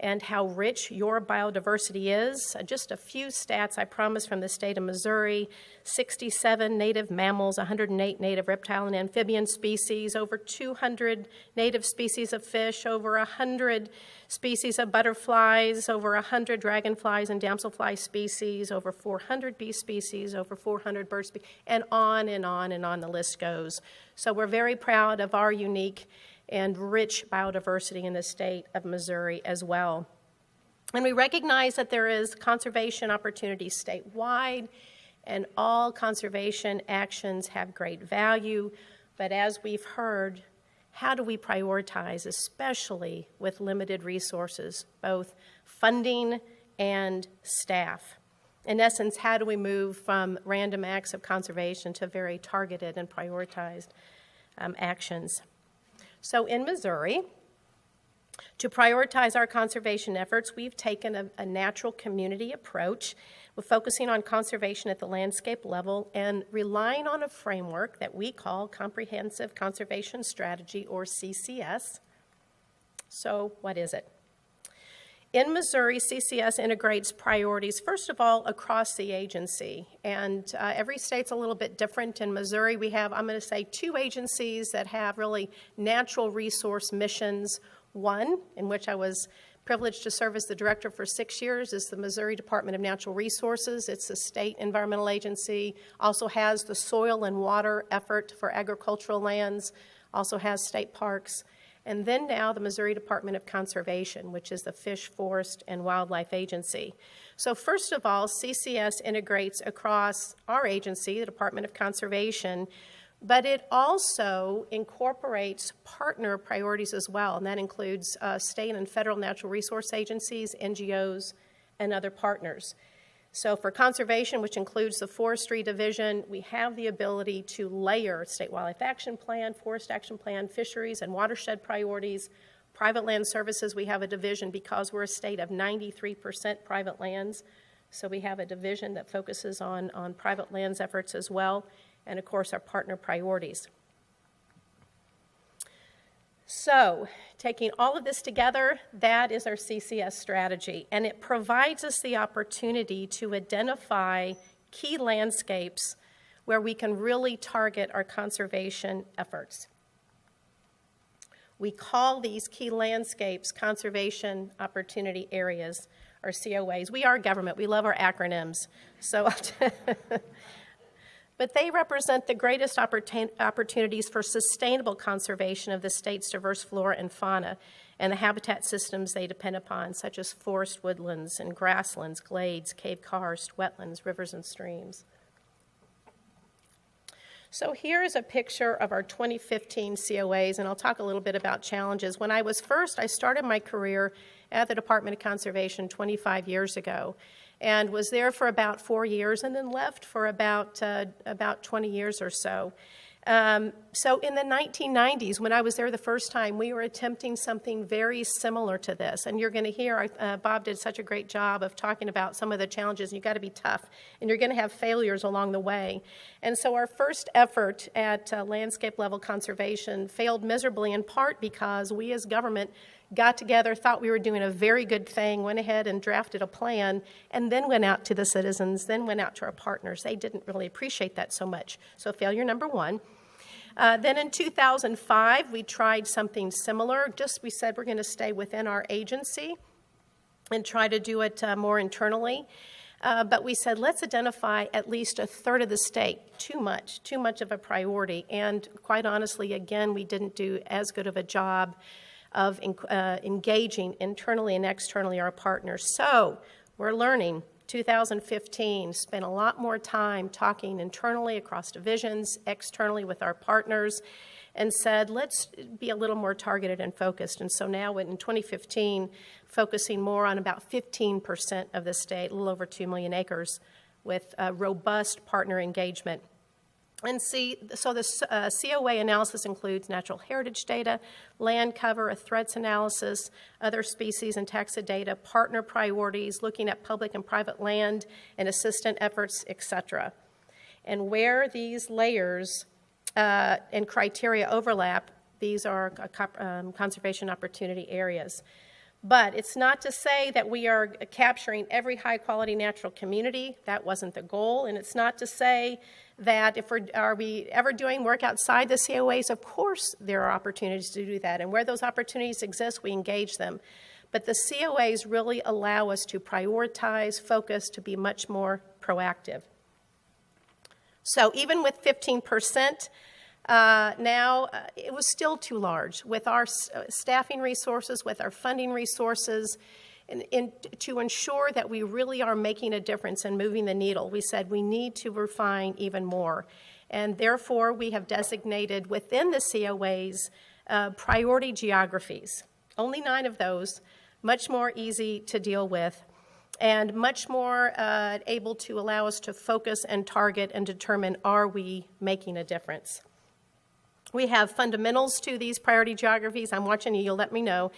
and how rich your biodiversity is. Just a few stats, I promise, from the state of Missouri: 67 native mammals, 108 native reptile and amphibian species, over 200 native species of fish, over 100 species of butterflies, over 100 dragonflies and damselfly species, over 400 bee species, over 400 bird species, and on and on and on the list goes. So we're very proud of our unique and rich biodiversity in the state of Missouri as well. And we recognize that there is conservation opportunities statewide, and all conservation actions have great value. But as we've heard, how do we prioritize, especially with limited resources, both funding and staff? In essence, how do we move from random acts of conservation to very targeted and prioritized actions? So in Missouri, to prioritize our conservation efforts, we've taken a natural community approach. We're focusing on conservation at the landscape level and relying on a framework that we call Comprehensive Conservation Strategy, or CCS. So what is it? In Missouri, CCS integrates priorities, first of all, across the agency. And every state's a little bit different. In Missouri, we have, I'm going to say, 2 agencies that have really natural resource missions. One, in which I was privileged to serve as the director for 6 years, is the Missouri Department of Natural Resources. It's a state environmental agency, also has the soil and water effort for agricultural lands, also has state parks. And then now the Missouri Department of Conservation, which is the Fish, Forest, and Wildlife Agency. So first of all, CCS integrates across our agency, the Department of Conservation, but it also incorporates partner priorities as well, and that includes state and federal natural resource agencies, NGOs, and other partners. So for conservation, which includes the forestry division, we have the ability to layer state wildlife action plan, forest action plan, fisheries and watershed priorities. Private land services, we have a division because we're a state of 93% private lands. So we have a division that focuses on private lands efforts as well, and of course our partner priorities. So, taking all of this together, that is our CCS strategy, and it provides us the opportunity to identify key landscapes where we can really target our conservation efforts. We call these key landscapes Conservation Opportunity Areas, or COAs. We are government. We love our acronyms. So. But they represent the greatest opportunities for sustainable conservation of the state's diverse flora and fauna and the habitat systems they depend upon, such as forest woodlands and grasslands, glades, cave karst, wetlands, rivers, and streams. So here is a picture of our 2015 COAs, and I'll talk a little bit about challenges. When I started my career at the Department of Conservation 25 years ago, and was there for about 4 years and then left for about 20 years or so. So in the 1990s, when I was there the first time, we were attempting something very similar to this. And you're going to hear, Bob did such a great job of talking about some of the challenges. You've got to be tough, and you're going to have failures along the way. And so our first effort at landscape level conservation failed miserably, in part because we as government got together, thought we were doing a very good thing, went ahead and drafted a plan, and then went out to the citizens, then went out to our partners. They didn't really appreciate that so much. So failure number one. Then in 2005, we tried something similar. We said we're going to stay within our agency and try to do it more internally. But we said, let's identify at least a third of the state. Too much of a priority. And quite honestly, again, we didn't do as good of a job of engaging internally and externally our partners. So we're learning. 2015, spent a lot more time talking internally across divisions, externally with our partners, and said, let's be a little more targeted and focused. And so now in 2015, focusing more on about 15% of the state, a little over 2 million acres, with robust partner engagement. And so the COA analysis includes natural heritage data, land cover, a threats analysis, other species and taxa data, partner priorities, looking at public and private land and assistant efforts, etc. And where these layers and criteria overlap, these are conservation opportunity areas. But it's not to say that we are capturing every high-quality natural community. That wasn't the goal. And it's not to say that are we ever doing work outside the COAs? Of course there are opportunities to do that. And where those opportunities exist, we engage them. But the COAs really allow us to prioritize, focus, to be much more proactive. So even with 15%, it was still too large. With our staffing resources, with our funding resources, to ensure that we really are making a difference and moving the needle, we said we need to refine even more. And therefore, we have designated within the COAs priority geographies. Only 9 of those, much more easy to deal with, and much more able to allow us to focus and target and determine, are we making a difference? We have fundamentals to these priority geographies. I'm watching you, you'll let me know.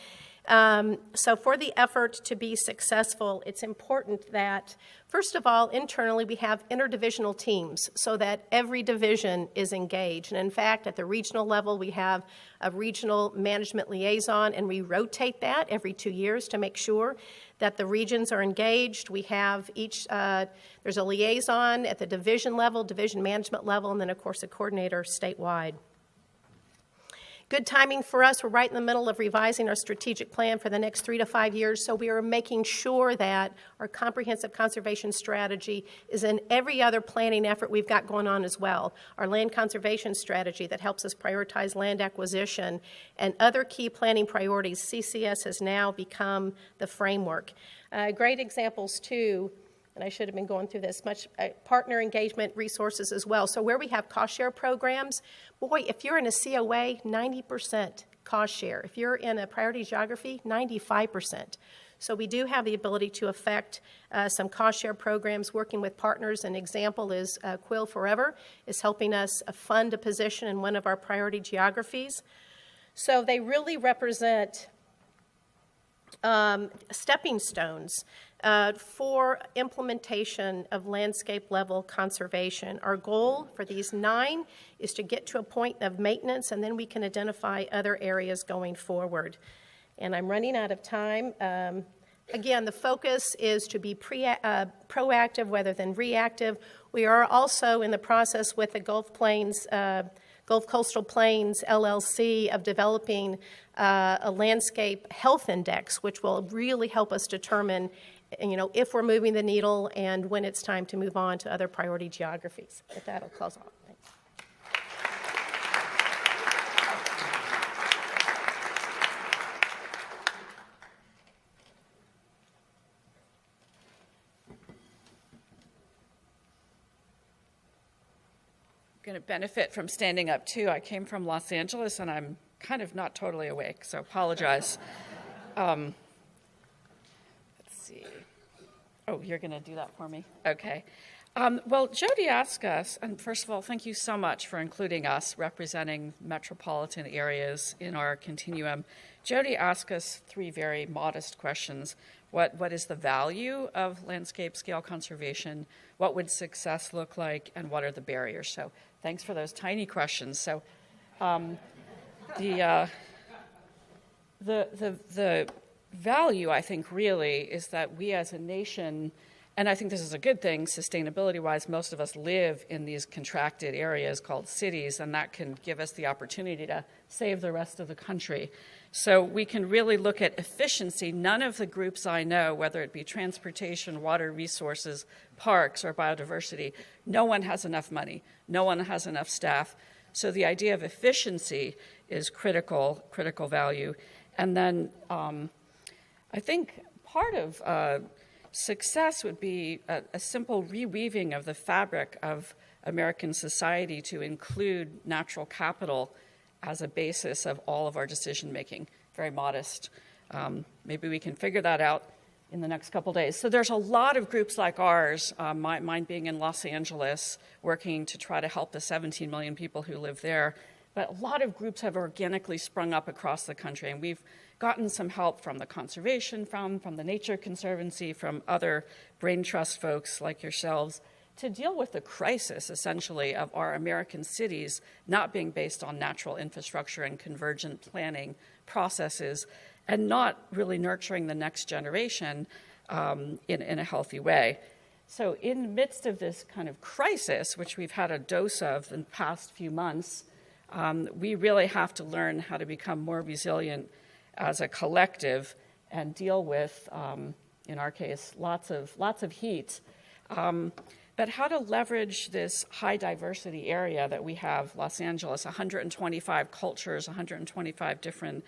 So for the effort to be successful, it's important that, first of all, internally we have interdivisional teams so that every division is engaged. And in fact, at the regional level, we have a regional management liaison, and we rotate that every 2 years to make sure that the regions are engaged. We have there's a liaison at the division level, division management level, and then, of course, a coordinator statewide. Good timing for us. We're right in the middle of revising our strategic plan for the next 3 to 5 years, so we are making sure that our comprehensive conservation strategy is in every other planning effort we've got going on as well. Our land conservation strategy that helps us prioritize land acquisition and other key planning priorities. CCS has now become the framework. Great examples, too, and I should have been going through this much, partner engagement resources as well. So where we have cost share programs, boy, if you're in a COA, 90% cost share. If you're in a priority geography, 95%. So we do have the ability to affect some cost share programs working with partners. An example is Quill Forever is helping us fund a position in one of our priority geographies. So they really represent stepping stones for implementation of landscape-level conservation. Our goal for these 9 is to get to a point of maintenance, and then we can identify other areas going forward. And I'm running out of time. Again, the focus is to be proactive rather than reactive. We are also in the process with the Gulf Coastal Plains LLC of developing a landscape health index, which will really help us determine, if we're moving the needle and when it's time to move on to other priority geographies. With that, I'll close off. Thanks. Going to benefit from standing up too. I came from Los Angeles and I'm kind of not totally awake, so apologize. Let's see. Oh, you're going to do that for me? Okay. Well, Jodi asked us, and first of all, thank you so much for including us representing metropolitan areas in our continuum. Jodi asked us 3 very modest questions. What is the value of landscape scale conservation? What would success look like? And what are the barriers? So thanks for those tiny questions. So the value, I think, really is that we as a nation, and I think this is a good thing, sustainability-wise, most of us live in these contracted areas called cities, and that can give us the opportunity to save the rest of the country. So we can really look at efficiency. None of the groups I know, whether it be transportation, water resources, parks, or biodiversity, no one has enough money. No one has enough staff. So the idea of efficiency is critical value. And then I think part of success would be a simple reweaving of the fabric of American society to include natural capital as a basis of all of our decision-making. Very modest. Maybe we can figure that out in the next couple days. So there's a lot of groups like ours, mine being in Los Angeles, working to try to help the 17 million people who live there. But a lot of groups have organically sprung up across the country, and we've gotten some help from the Conservation from the Nature Conservancy, from other brain trust folks like yourselves, to deal with the crisis, essentially, of our American cities not being based on natural infrastructure and convergent planning processes, and not really nurturing the next generation in a healthy way. So in the midst of this kind of crisis, which we've had a dose of in the past few months, we really have to learn how to become more resilient as a collective and deal with, in our case, lots of heat. But how to leverage this high diversity area that we have, Los Angeles, 125 cultures, 125 different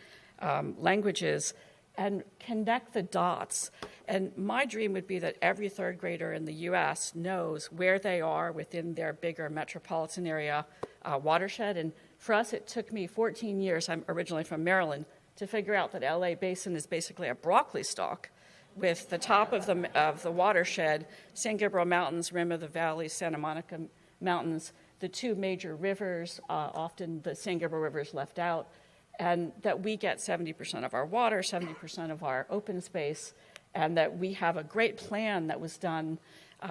languages, and connect the dots. And my dream would be that every third grader in the U.S. knows where they are within their bigger metropolitan area watershed. And for us, it took me 14 years, I'm originally from Maryland, to figure out that LA Basin is basically a broccoli stalk, with the top of the watershed, San Gabriel Mountains, rim of the valley, Santa Monica Mountains, the 2 major rivers, often the San Gabriel River is left out, and that we get 70% of our water, 70% of our open space, and that we have a great plan that was done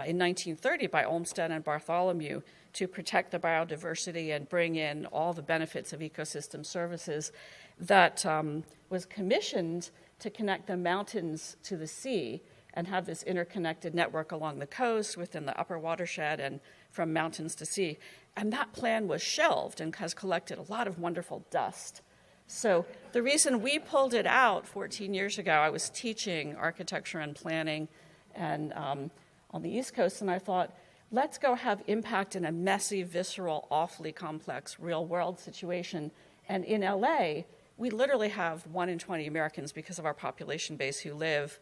in 1930 by Olmsted and Bartholomew to protect the biodiversity and bring in all the benefits of ecosystem services that was commissioned to connect the mountains to the sea and have this interconnected network along the coast within the upper watershed and from mountains to sea. And that plan was shelved and has collected a lot of wonderful dust. So the reason we pulled it out 14 years ago, I was teaching architecture and planning and on the East Coast, and I thought, let's go have impact in a messy, visceral, awfully complex real-world situation. And in LA, we literally have 1 in 20 Americans, because of our population base, who live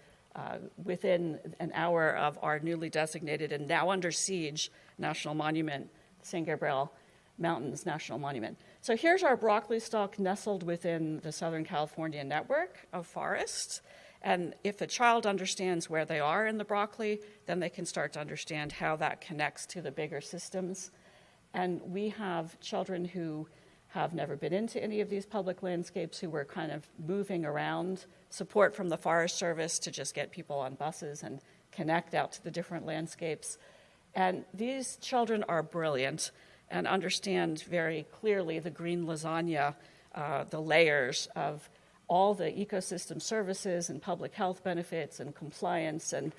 within an hour of our newly designated and now under siege national monument, San Gabriel Mountains National Monument. So here's our broccoli stalk nestled within the Southern California network of forests. And if a child understands where they are in the broccoli, then they can start to understand how that connects to the bigger systems. And we have children who have never been into any of these public landscapes, who were kind of moving around, support from the Forest Service to just get people on buses and connect out to the different landscapes. And these children are brilliant and understand very clearly the green lasagna, the layers of all the ecosystem services and public health benefits and compliance. And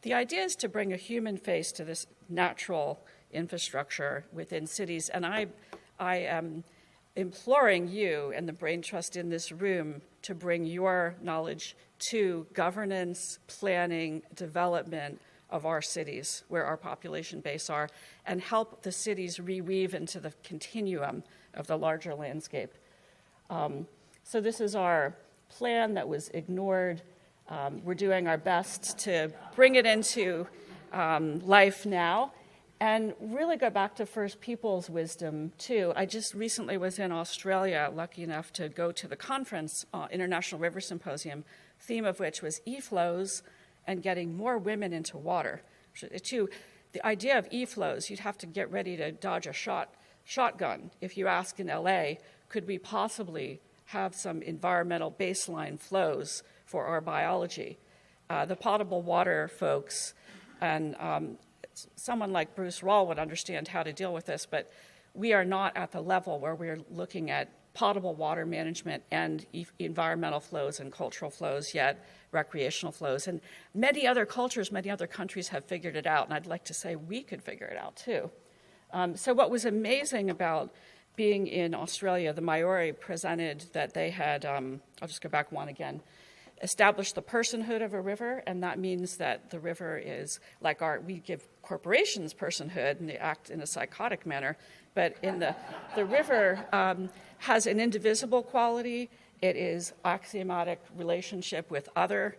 the idea is to bring a human face to this natural infrastructure within cities. And I am imploring you and the Brain Trust in this room to bring your knowledge to governance, planning, development of our cities, where our population base are, and help the cities reweave into the continuum of the larger landscape. So this is our plan that was ignored. We're doing our best to bring it into life now and really go back to First Peoples wisdom, too. I just recently was in Australia, lucky enough to go to the conference, International River Symposium, theme of which was e-flows and getting more women into water. Too, the idea of e-flows, you'd have to get ready to dodge a shotgun if you ask in LA, could we possibly have some environmental baseline flows for our biology? The potable water folks and someone like Bruce Rawl would understand how to deal with this, but we are not at the level where we're looking at potable water management and environmental flows and cultural flows yet, recreational flows. And many other cultures, many other countries have figured it out, and I'd like to say we could figure it out too. So what was amazing about being in Australia, the Maori presented that they had, I'll just go back one again, established the personhood of a river, and that means that the river is like we give corporations personhood and they act in a psychotic manner, but in the river has an indivisible quality. It is axiomatic relationship with other.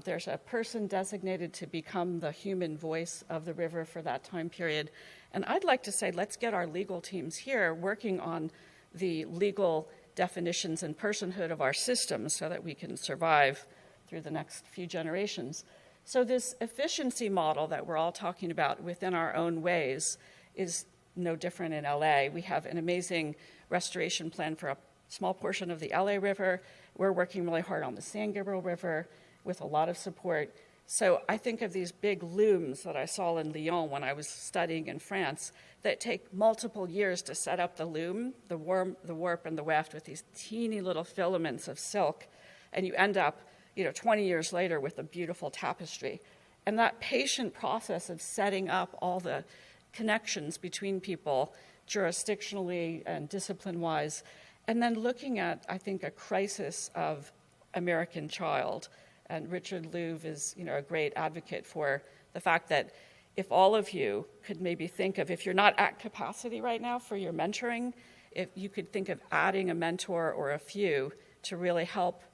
There's a person designated to become the human voice of the river for that time period. And I'd like to say, let's get our legal teams here working on the legal definitions and personhood of our systems so that we can survive through the next few generations. So this efficiency model that we're all talking about within our own ways is no different in LA. We have an amazing restoration plan for a small portion of the LA River. We're working really hard on the San Gabriel River with a lot of support. So I think of these big looms that I saw in Lyon when I was studying in France that take multiple years to set up the loom, the warp, and the weft with these teeny little filaments of silk, and you end up, 20 years later with a beautiful tapestry. And that patient process of setting up all the connections between people jurisdictionally and discipline-wise, and then looking at, I think, a crisis of American child. And Richard Louv is, a great advocate for the fact that if all of you could maybe think of, if you're not at capacity right now for your mentoring, if you could think of adding a mentor or a few to really help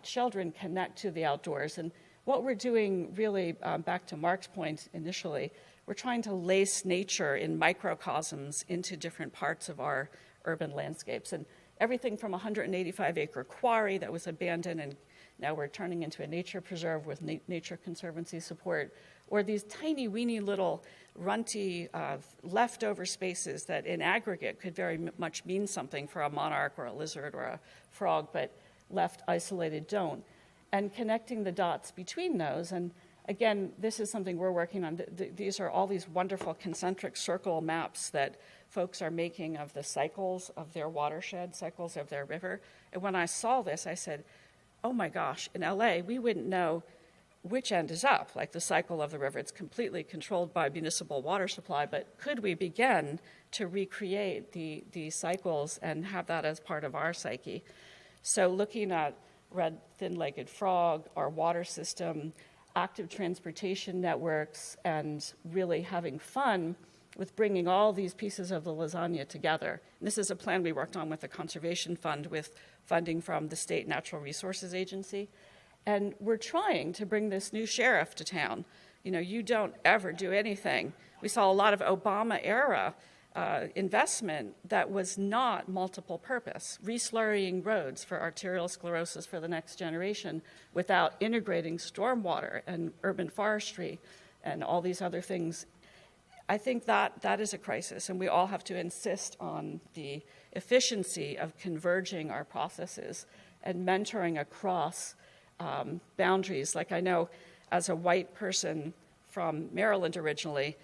children connect to the outdoors. And what we're doing really, back to Mark's point initially, we're trying to lace nature in microcosms into different parts of our urban landscapes. And everything from a 185-acre quarry that was abandoned and now we're turning into a nature preserve with Nature Conservancy support, or these tiny, weeny little runty leftover spaces that in aggregate could very much mean something for a monarch or a lizard or a frog, but left isolated don't. And connecting the dots between those, and again, this is something we're working on. These are all these wonderful concentric circle maps that folks are making of the cycles of their watershed, cycles of their river. And when I saw this, I said, oh my gosh, in LA, we wouldn't know which end is up, like the cycle of the river. It's completely controlled by municipal water supply, but could we begin to recreate the cycles and have that as part of our psyche? So looking at red thin-legged frog, our water system, active transportation networks, and really having fun with bringing all these pieces of the lasagna together. And this is a plan we worked on with the Conservation Fund with funding from the State Natural Resources Agency. And we're trying to bring this new sheriff to town. You know, you don't ever do anything. We saw a lot of Obama-era investment that was not multiple purpose, reslurrying roads for arterial sclerosis for the next generation without integrating stormwater and urban forestry and all these other things. I think that is a crisis, and we all have to insist on the efficiency of converging our processes and mentoring across boundaries. Like I know as a white person from Maryland originally,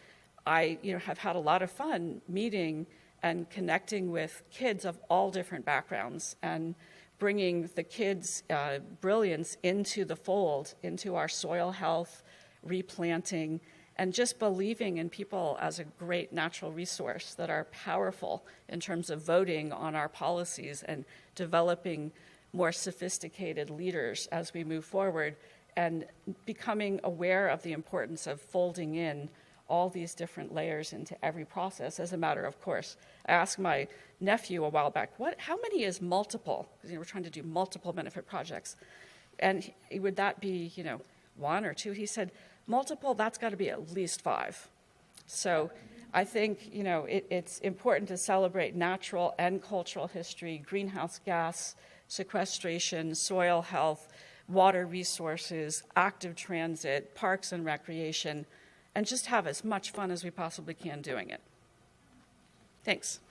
I have had a lot of fun meeting and connecting with kids of all different backgrounds and bringing the kids' brilliance into the fold, into our soil health, replanting, and just believing in people as a great natural resource that are powerful in terms of voting on our policies and developing more sophisticated leaders as we move forward, and becoming aware of the importance of folding in all these different layers into every process as a matter of course. I asked my nephew a while back, how many is multiple? Because we're trying to do multiple benefit projects. And would that be, one or two? He said, multiple, that's got to be at least 5. So I think, it's important to celebrate natural and cultural history, greenhouse gas sequestration, soil health, water resources, active transit, parks and recreation, and just have as much fun as we possibly can doing it. Thanks.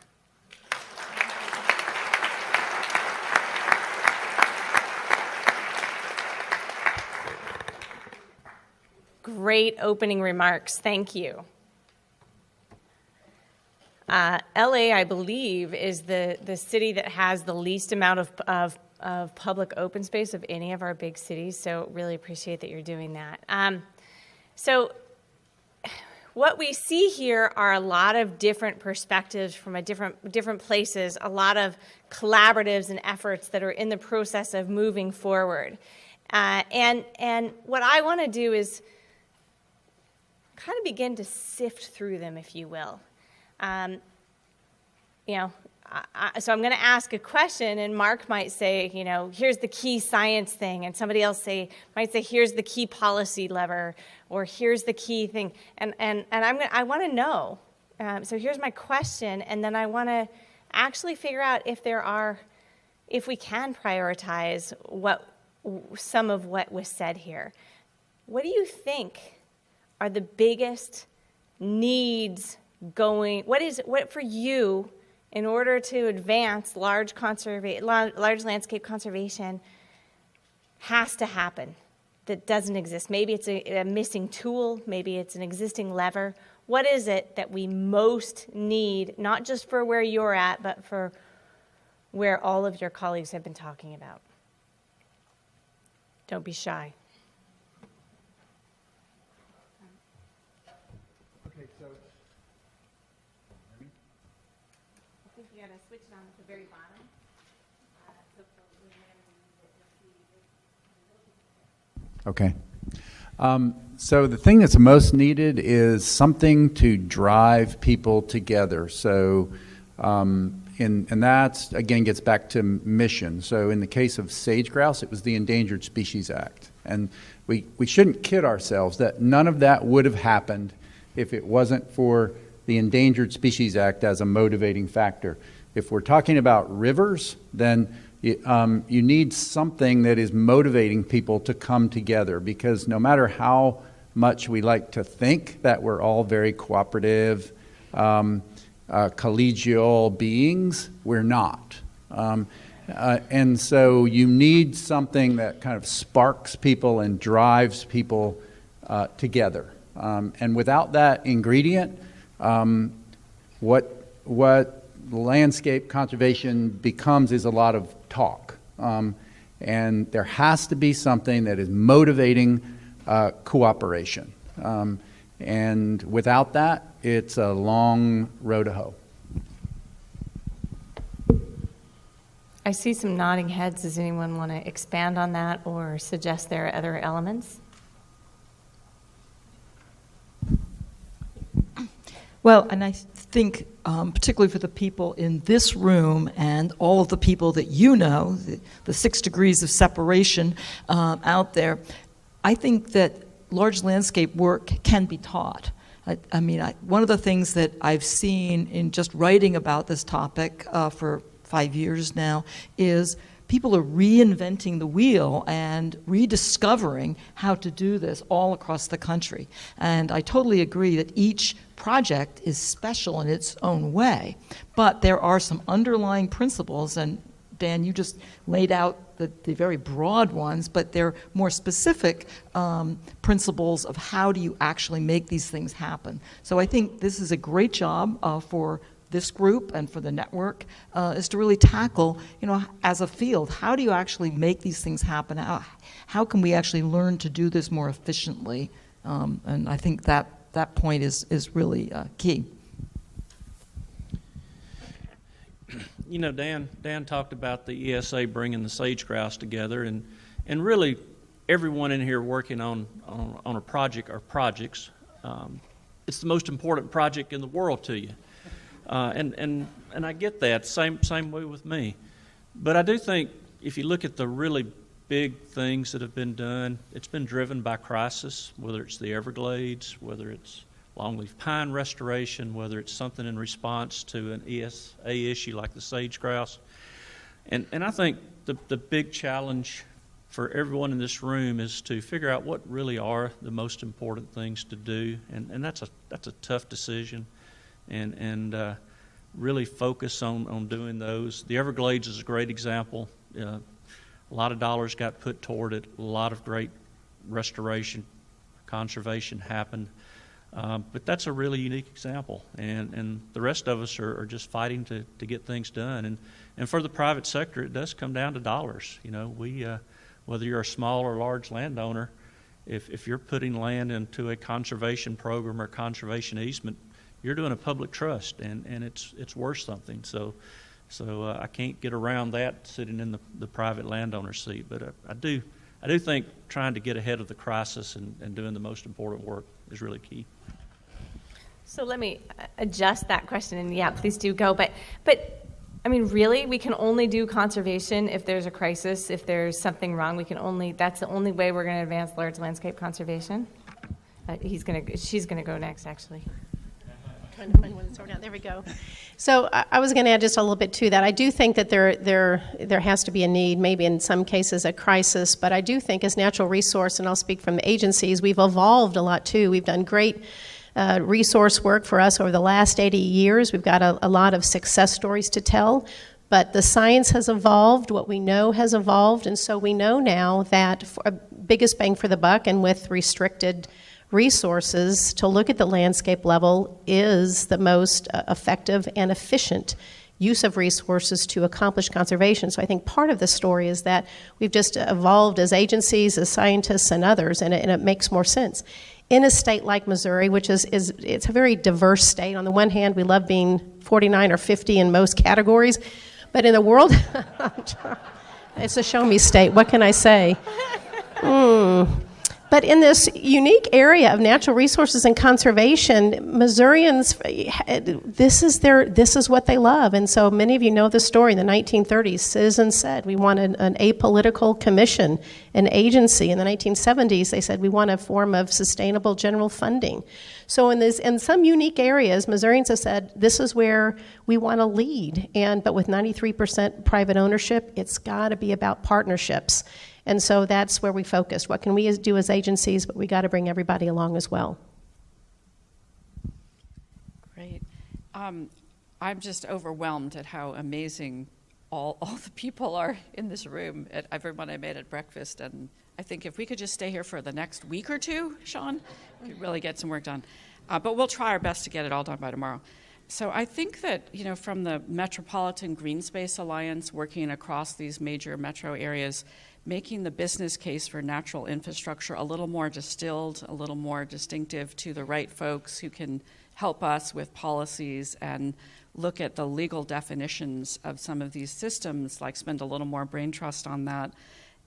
Great opening remarks. Thank you. LA, I believe, is the city that has the least amount of public open space of any of our big cities, so really appreciate that you're doing that. So what we see here are a lot of different perspectives from different places, a lot of collaboratives and efforts that are in the process of moving forward. And what I want to do is kind of begin to sift through them, if you will. So I'm going to ask a question, and Mark might say, here's the key science thing, and somebody else might say, here's the key policy lever, or here's the key thing, and I want to know. So here's my question, and then I want to actually figure out if we can prioritize some of what was said here. What do you think are the biggest needs what for you, in order to advance large landscape conservation, has to happen that doesn't exist? Maybe it's a missing tool, maybe it's an existing lever. What is it that we most need, not just for where you're at, but for where all of your colleagues have been talking about? Don't be shy. Okay, so I think you got to switch it on at the very bottom. Okay. So the thing that's most needed is something to drive people together. So, and that, again, gets back to mission. So in the case of sage grouse, it was the Endangered Species Act. And we shouldn't kid ourselves that none of that would have happened if it wasn't for the Endangered Species Act as a motivating factor. If we're talking about rivers, then you need something that is motivating people to come together, because no matter how much we like to think that we're all very cooperative, collegial beings, we're not. And so you need something that kind of sparks people and drives people together. And without that ingredient, what landscape conservation becomes is a lot of talk. And there has to be something that is motivating cooperation. And without that, it's a long road to hoe. I see some nodding heads. Does anyone want to expand on that or suggest there are other elements? Well, and I think particularly for the people in this room and all of the people that you know, the 6 degrees of separation out there, I think that large landscape work can be taught. One of the things that I've seen in just writing about this topic for 5 years now is people are reinventing the wheel and rediscovering how to do this all across the country. And I totally agree that each project is special in its own way, but there are some underlying principles, and Dan, you just laid out the very broad ones, but they're more specific principles of how do you actually make these things happen. So I think this is a great job for this group and for the network is to really tackle, as a field, how do you actually make these things happen? How can we actually learn to do this more efficiently? And I think that point is really key. Dan talked about the ESA bringing the sage grouse together, and really everyone in here working on a project or projects, it's the most important project in the world to you. And I get that, same way with me. But I do think if you look at the really big things that have been done, it's been driven by crisis, whether it's the Everglades, whether it's longleaf pine restoration, whether it's something in response to an ESA issue like the sage grouse. And I think the big challenge for everyone in this room is to figure out what really are the most important things to do, and that's a tough decision. And really focus on doing those. The Everglades is a great example. A lot of dollars got put toward it. A lot of great restoration, conservation happened. But that's a really unique example. And the rest of us are just fighting to get things done. And for the private sector, it does come down to dollars. Whether you're a small or large landowner, if you're putting land into a conservation program or conservation easement, you're doing a public trust, and it's worth something. So I can't get around that sitting in the private landowner seat. But I do think trying to get ahead of the crisis and doing the most important work is really key. So let me adjust that question, and yeah, please do go. But really, we can only do conservation if there's a crisis, if there's something wrong. That's the only way we're going to advance large landscape conservation. She's gonna go next, actually. Trying to find one to sort out. There we go. So I was going to add just a little bit to that. I do think that there has to be a need, maybe in some cases a crisis, but I do think as natural resource, and I'll speak from the agencies, we've evolved a lot too. We've done great resource work for us over the last 80 years. We've got a lot of success stories to tell, but the science has evolved, what we know has evolved, and so we know now that for a biggest bang for the buck and with restricted resources to look at the landscape level is the most effective and efficient use of resources to accomplish conservation. So I think part of the story is that we've just evolved as agencies, as scientists, and others, and it makes more sense. In a state like Missouri, which it's a very diverse state. On the one hand, we love being 49 or 50 in most categories, but in the world, it's a show me state. What can I say? But in this unique area of natural resources and conservation, Missourians, this is what they love. And so many of you know the story. In the 1930s, citizens said, we want an apolitical commission, an agency. In the 1970s, they said, we want a form of sustainable general funding. So in some unique areas, Missourians have said, this is where we want to lead. But with 93% private ownership, it's got to be about partnerships. And so that's where we focused. What can we do as agencies, but we got to bring everybody along as well. Great. I'm just overwhelmed at how amazing all the people are in this room, at everyone I met at breakfast. And I think if we could just stay here for the next week or two, Sean, we could really get some work done. But we'll try our best to get it all done by tomorrow. So I think that, from the Metropolitan Green Space Alliance, working across these major metro areas, making the business case for natural infrastructure a little more distilled, a little more distinctive to the right folks who can help us with policies and look at the legal definitions of some of these systems, like spend a little more brain trust on that.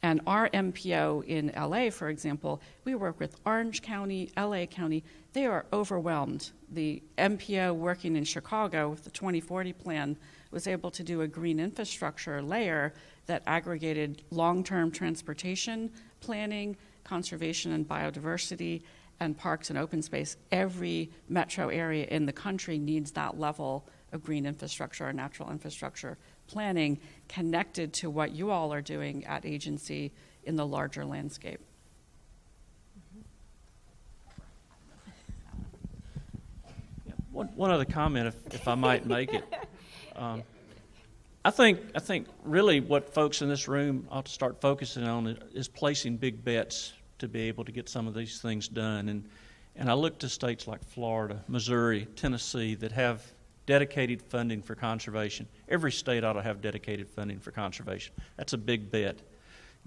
And our MPO in LA, for example, we work with Orange County, LA County. They are overwhelmed. The MPO working in Chicago with the 2040 plan was able to do a green infrastructure layer that aggregated long-term transportation planning, conservation and biodiversity, and parks and open space. Every metro area in the country needs that level of green infrastructure or natural infrastructure planning connected to what you all are doing at agency in the larger landscape. One other comment, if I might make it. I think really what folks in this room ought to start focusing on is placing big bets to be able to get some of these things done. And I look to states like Florida, Missouri, Tennessee that have dedicated funding for conservation. Every state ought to have dedicated funding for conservation. That's a big bet.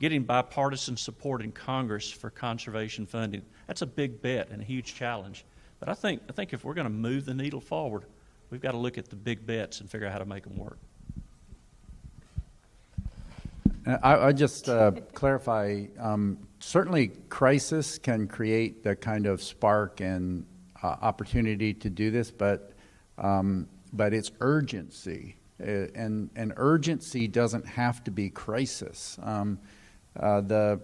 Getting bipartisan support in Congress for conservation funding, that's a big bet and a huge challenge. But I think if we're going to move the needle forward, we've got to look at the big bets and figure out how to make them work. I just clarify, certainly crisis can create the kind of spark and opportunity to do this, but it's urgency, and urgency doesn't have to be crisis. The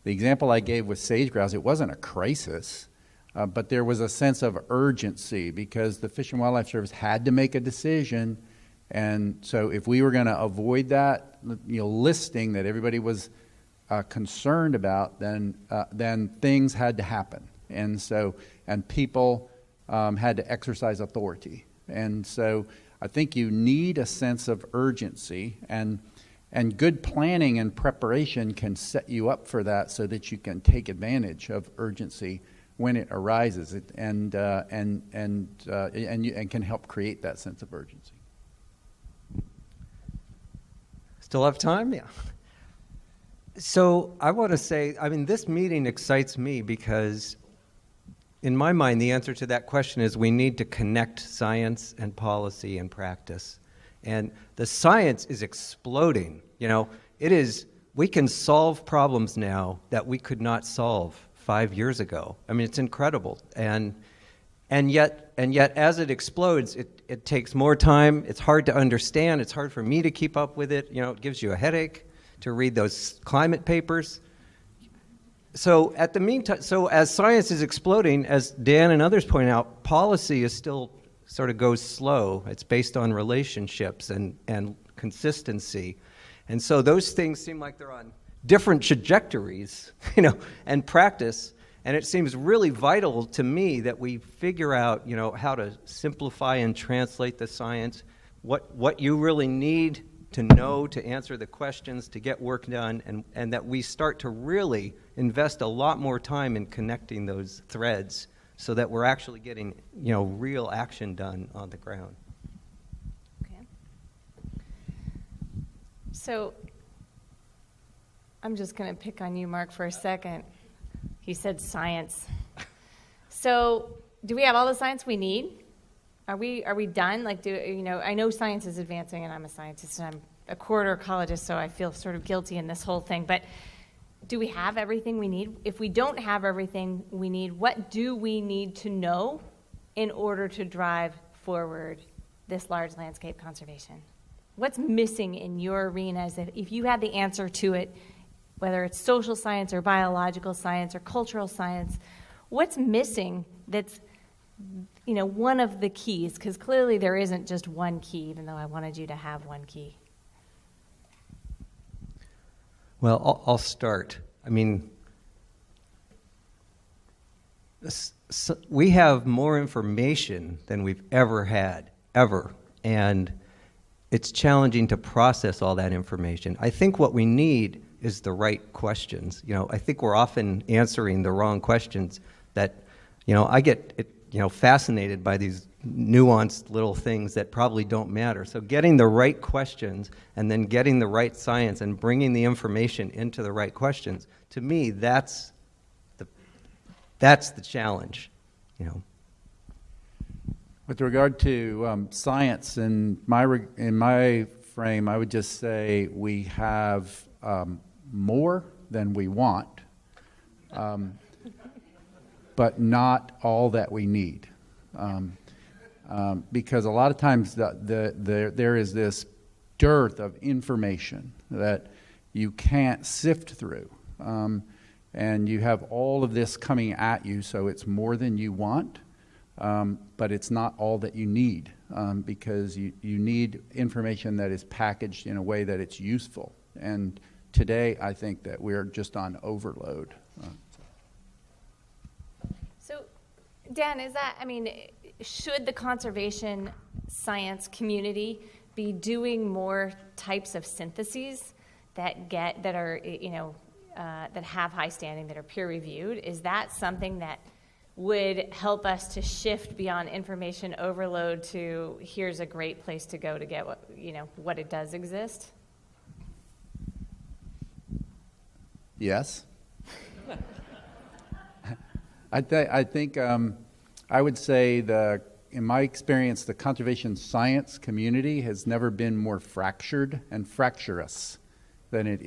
example I gave with sage grouse, it wasn't a crisis, but there was a sense of urgency because the Fish and Wildlife Service had to make a decision, and so if we were going to avoid that, listing that everybody was concerned about, then things had to happen, and people had to exercise authority. And so I think you need a sense of urgency, and good planning and preparation can set you up for that so that you can take advantage of urgency when it arises, and can help create that sense of urgency. Still have time? Yeah. So I want to say, this meeting excites me because in my mind, the answer to that question is we need to connect science and policy and practice. And the science is exploding. We can solve problems now that we could not solve 5 years ago. It's incredible. And yet as it explodes, it takes more time. It's hard to understand. It's hard for me to keep up with it. It gives you a headache to read those climate papers. So as science is exploding, as Dan and others point out, policy is still sort of goes slow. It's based on relationships and consistency. And so those things seem like they're on different trajectories, and practice. And it seems really vital to me that we figure out, how to simplify and translate the science, what you really need to know to answer the questions, to get work done, and that we start to really invest a lot more time in connecting those threads so that we're actually getting, real action done on the ground. Okay. So I'm just going to pick on you, Mark, for a second. He said science. So do we have all the science we need? Are we done? I know science is advancing, and I'm a scientist, and I'm a quarter ecologist, so I feel sort of guilty in this whole thing. But do we have everything we need? If we don't have everything we need, what do we need to know in order to drive forward this large landscape conservation? What's missing in your arenas? If you had the answer to it, whether it's social science or biological science or cultural science, what's missing that's one of the keys? Because clearly there isn't just one key, even though I wanted you to have one key. Well, I'll start. I mean, we have more information than we've ever had, ever. And it's challenging to process all that information. I think what we need is the right questions. I think we're often answering the wrong questions that, I get fascinated by these nuanced little things that probably don't matter. So getting the right questions and then getting the right science and bringing the information into the right questions, to me, that's the challenge, With regard to science, in my frame, I would just say we have more than we want, but not all that we need. Because a lot of times there is this dearth of information that you can't sift through. And you have all of this coming at you, so it's more than you want. But it's not all that you need, because you need information that is packaged in a way that it's useful. And today, I think that we're just on overload. So, Dan, should the conservation science community be doing more types of syntheses that are, that have high standing, that are peer reviewed? Is that something that would help us to shift beyond information overload to here's a great place to go to get what it does exist? Yes. I think I would say in my experience, the conservation science community has never been more fractured and fractious than it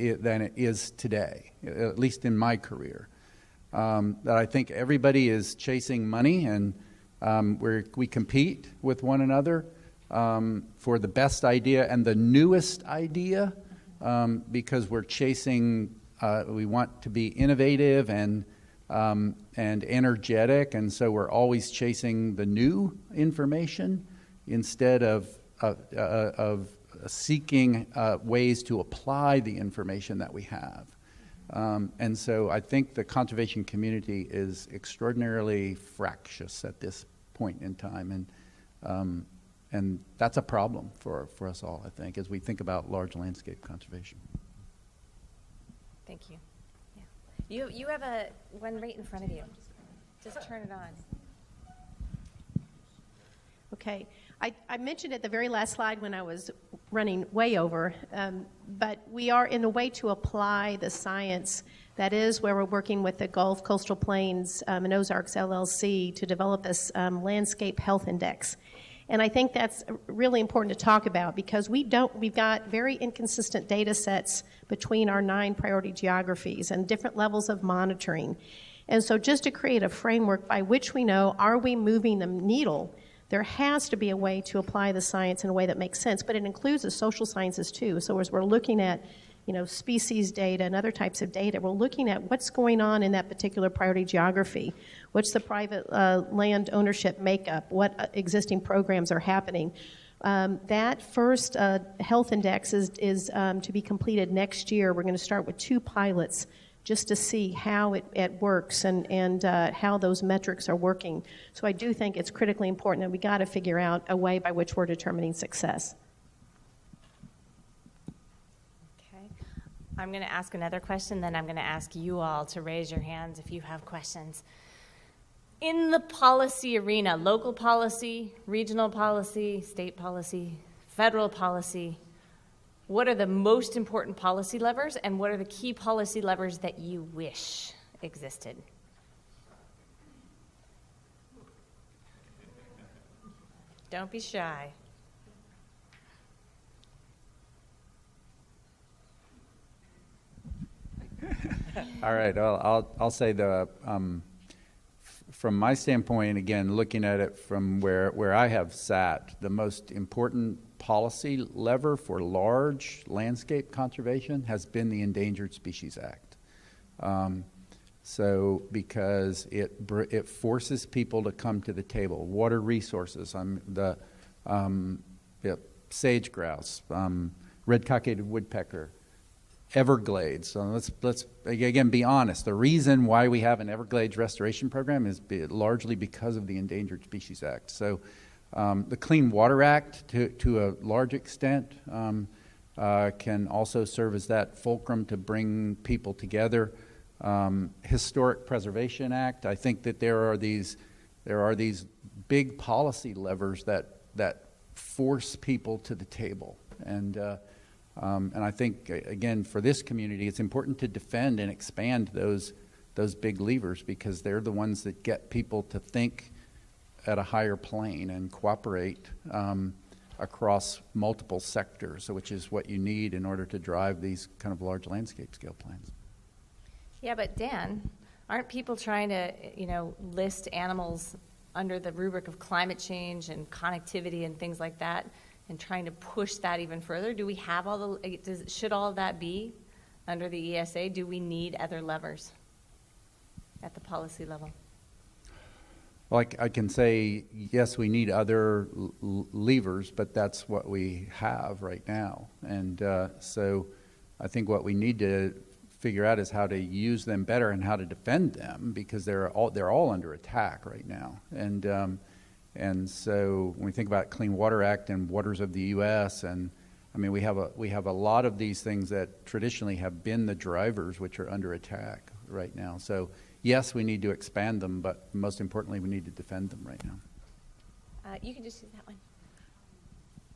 is today, at least in my career. That I think everybody is chasing money, and we compete with one another for the best idea and the newest idea, because we're chasing. We want to be innovative and energetic, and so we're always chasing the new information instead of seeking ways to apply the information that we have. And so I think the conservation community is extraordinarily fractious at this point in time, and that's a problem for us all, I think, as we think about large landscape conservation. Thank you. Yeah. You have one right in front of you. Just turn it on. Okay. I mentioned at the very last slide when I was running way over, but we are in a way to apply the science. That is where we're working with the Gulf Coastal Plains and Ozarks LLC to develop this landscape health index. And I think that's really important to talk about, because we've got very inconsistent data sets between our 9 priority geographies and different levels of monitoring. And so just to create a framework by which we know, are we moving the needle? There has to be a way to apply the science in a way that makes sense, but it includes the social sciences too. So as we're looking at, species data and other types of data, we're looking at what's going on in that particular priority geography. What's the private land ownership makeup? What existing programs are happening? That first health index is to be completed next year. We're going to start with 2 pilots just to see how it works and how those metrics are working. So I do think it's critically important that we got to figure out a way by which we're determining success. Okay. I'm going to ask another question, then I'm going to ask you all to raise your hands if you have questions. In the policy arena, local policy, regional policy, state policy, federal policy, what are the most important policy levers, and what are the key policy levers that you wish existed? Don't be shy. All right, I'll say from my standpoint, again, looking at it from where I have sat, the most important policy lever for large landscape conservation has been the Endangered Species Act. So because it forces people to come to the table. Water resources, sage grouse, red-cockaded woodpecker, Everglades. So let's again be honest. The reason why we have an Everglades restoration program is largely because of the Endangered Species Act. So the Clean Water Act, to a large extent, can also serve as that fulcrum to bring people together. Historic Preservation Act. I think that there are these big policy levers that force people to the table, and I think, again, for this community, it's important to defend and expand those big levers, because they're the ones that get people to think at a higher plane and cooperate across multiple sectors, which is what you need in order to drive these kind of large landscape scale plans. Yeah, but Dan, aren't people trying to, list animals under the rubric of climate change and connectivity and things like that, and trying to push that even further? Do we have should all of that be under the ESA? Do we need other levers at the policy level? Well, I can say, yes, we need other levers, but that's what we have right now. And so I think what we need to figure out is how to use them better and how to defend them, because they're all under attack right now. And so when we think about Clean Water Act and Waters of the U.S., and I mean, we have a lot of these things that traditionally have been the drivers, which are under attack right now. So yes, we need to expand them, but most importantly, we need to defend them right now. You can just use that one.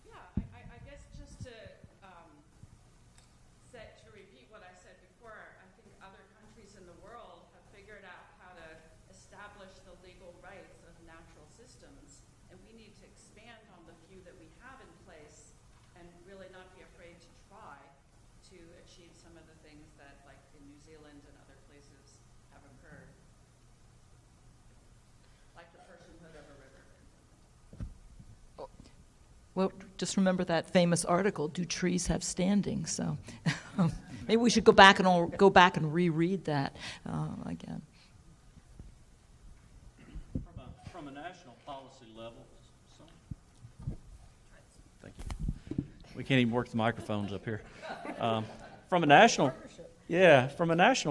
Yeah, I guess just to repeat what I said before, I think other countries in the world have figured out how to establish the legal rights of natural systems, and we need to expand on the few that we have in place and really not be afraid to try to achieve some of the things that, like in New Zealand and other places, have occurred, like the personhood of a river. Well, just remember that famous article, "Do Trees Have Standing?" So maybe we should go back and reread that again. From a national policy level, thank you. We can't even work the microphones up here. From a national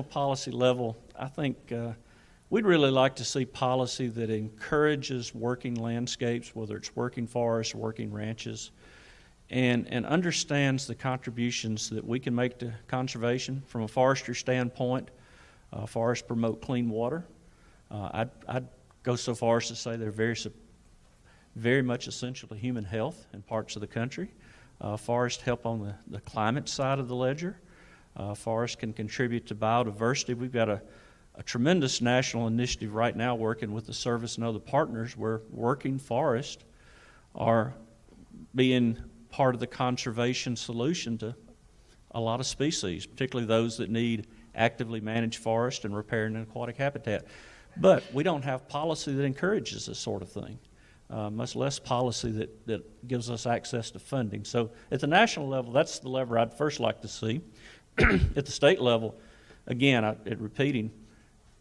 policy level, I think we'd really like to see policy that encourages working landscapes, whether it's working forests or working ranches, and understands the contributions that we can make to conservation. From a forestry standpoint, forests promote clean water. I'd go so far as to say they're very much essential to human health in parts of the country. Forests help on the climate side of the ledger. Forests can contribute to biodiversity. We've got a tremendous national initiative right now working with the service and other partners where working forests are being part of the conservation solution to a lot of species, particularly those that need actively managed forest and riparian and aquatic habitat. But we don't have policy that encourages this sort of thing, much less policy that gives us access to funding. So at the national level, that's the lever I'd first like to see. At the state level, again, repeating,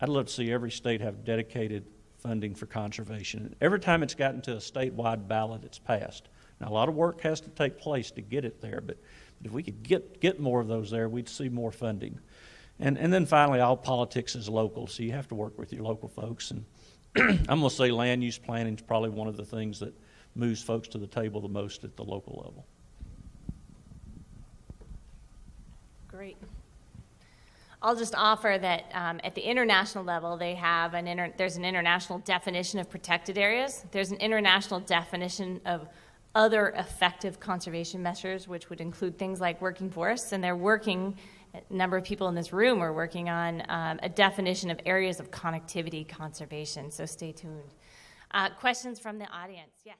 I'd love to see every state have dedicated funding for conservation. Every time it's gotten to a statewide ballot, it's passed. Now, a lot of work has to take place to get it there, but if we could get more of those there, we'd see more funding. And then finally, all politics is local, so you have to work with your local folks. And I'm going to say land use planning is probably one of the things that moves folks to the table the most at the local level. Great. I'll just offer that at the international level, they have there's an international definition of protected areas. There's an international definition of other effective conservation measures, which would include things like working forests, and a number of people in this room are working on a definition of areas of connectivity conservation, so stay tuned. Questions from the audience? Yes.